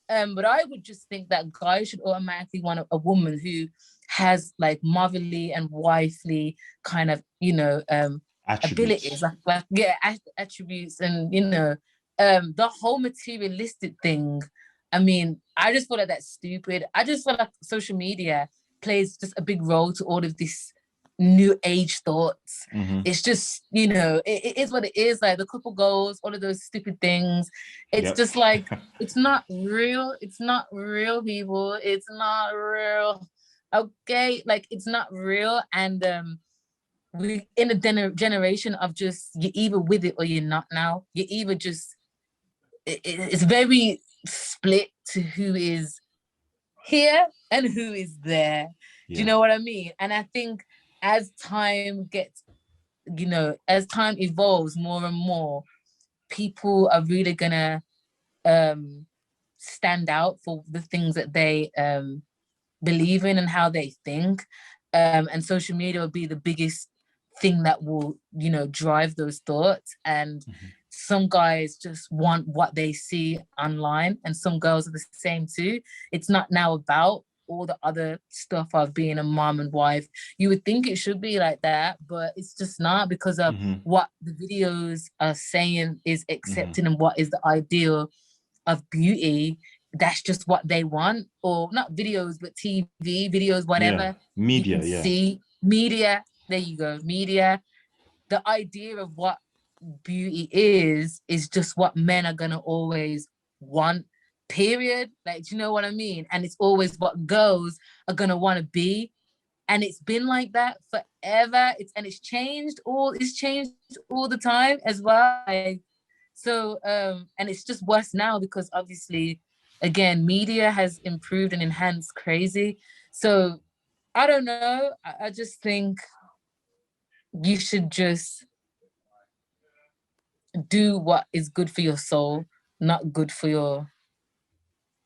but I would just think that guys should automatically want a woman who has like motherly and wifely kind of, abilities, Attributes. like yeah, attributes, and the whole materialistic thing. I mean, I just feel like that's stupid. I just feel like social media plays just a big role to all of this new age thoughts. Mm-hmm. It's just, it is what it is. Like the couple goals, all of those stupid things. It's Yep. just like, it's not real. It's not real, people. It's not real. Okay. Like it's not real. And we in a generation of just, you're either with it or you're not now. You're either just, it's very split to who is here and who is there. Yeah. Do you know what I mean? And I think as time gets, as time evolves more and more, people are really gonna stand out for the things that they believe in and how they think. And social media will be the biggest thing that will, drive those thoughts. And some guys just want what they see online, and some girls are the same too. It's not now about all the other stuff of being a mom and wife. You would think it should be like that, but it's just not, because of what the videos are saying is accepted and what is the ideal of beauty. That's just what they want. Or not videos, but TV videos, whatever. Yeah. Media. You can see media. There you go. Media. The idea of what beauty is just what men are gonna always want. Period. Like, do you know what I mean? And it's always what girls are gonna want to be. And it's been like that forever. It's changed all the time as well. Like, so and it's just worse now because obviously, again, media has improved and enhanced crazy. So I don't know. I just think you should just do what is good for your soul, not good for your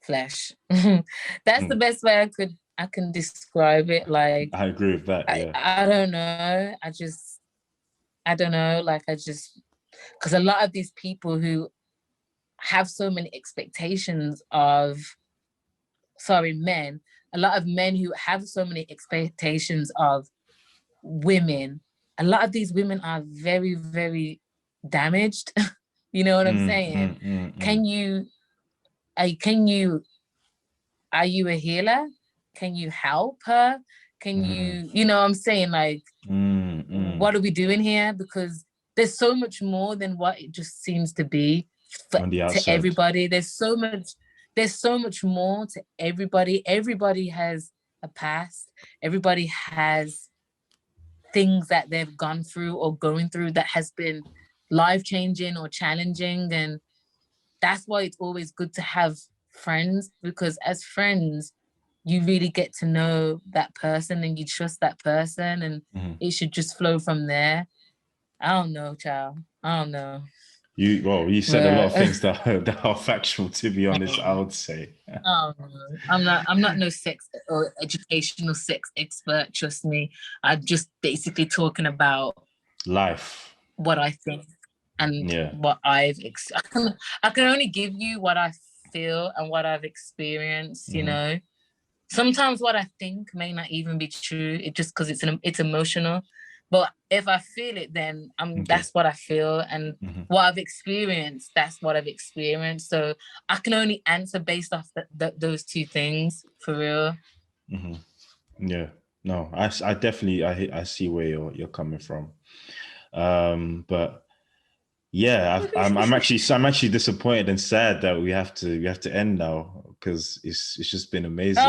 flesh. That's the best way I can describe it. Like, I agree with that. Yeah. I don't know. I don't know. Like, because a lot of these people who have so many expectations of, men, a lot of men who have so many expectations of women, a lot of these women are very, very damaged. You know what I'm saying? Can you are you a healer? Can you help her? Can you know what I'm saying? Like, what are we doing here? Because there's so much more than what it just seems to be On the outside. to everybody. There's so much more to everybody. Everybody has a past. Everybody has things that they've gone through or going through that has been life-changing or challenging. And that's why it's always good to have friends, because as friends, you really get to know that person and you trust that person, and it should just flow from there. I don't know, child. I don't know. You said a lot of things that are factual, to be honest, I would say. I'm not no sex or educational sex expert, trust me. I'm just basically talking about life, what I think, and what I can only give you what I feel and what I've experienced, you know. Sometimes what I think may not even be true. It just because it's emotional. But if I feel it, then that's what I feel, and what I've experienced, that's what I've experienced. So I can only answer based off those two things, for real. Yeah, no, I definitely I see where you're coming from, but yeah, I'm actually disappointed and sad that we have to end now, because it's just been amazing.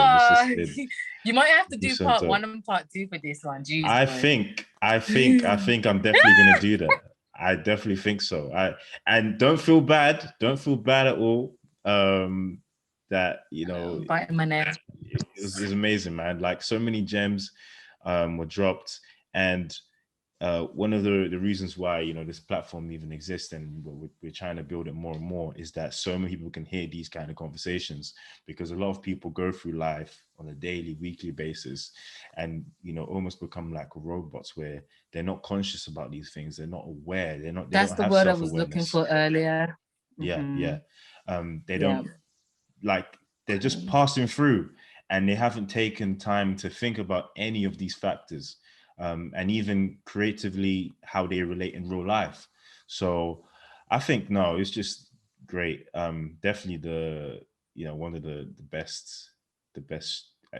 You might have to do part 1 and part 2 for this one. Jeez, I think I'm definitely gonna do that. I definitely think so. And don't feel bad at all. That biting my nails. It was amazing, man. Like, so many gems were dropped, and one of the reasons why this platform even exists, and we're trying to build it more and more, is that so many people can hear these kind of conversations, because a lot of people go through life on a daily, weekly basis, and almost become like robots, where they're not conscious about these things, they're not aware, that's the word I was looking for earlier. They don't, like, they're just passing through, and they haven't taken time to think about any of these factors, and even creatively how they relate in real life. So I think, no, it's just great. Definitely one of the best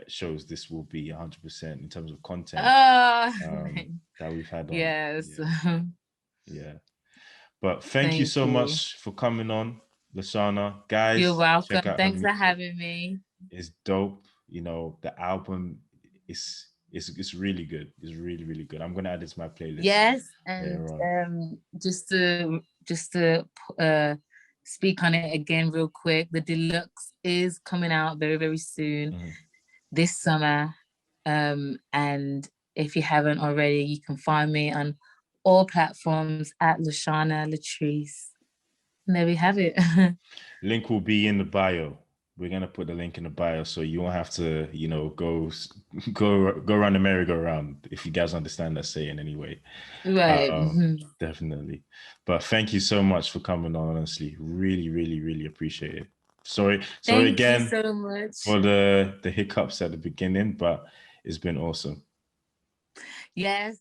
shows this will be 100% in terms of content Oh, that we've had on. yes. Yeah. But thank you Thank so you. much for coming on, Lashana. You're Guys, welcome. check out her Thanks for music. having me. It's dope. The album is really good. It's really, really good. I'm gonna add it to my playlist Yes, and later on. just to speak on it again real quick, the deluxe is coming out very, very soon this summer. And if you haven't already, you can find me on all platforms at Shana Latrice. And there we have it. Link will be in the bio. We're gonna put the link in the bio, so you won't have to, go around the merry-go-round, if you guys understand that saying anyway. Right. Definitely. But thank you so much for coming on. Honestly, really, really, really appreciate it. Sorry Thank you again so much. for the hiccups at the beginning, but it's been awesome. Yes.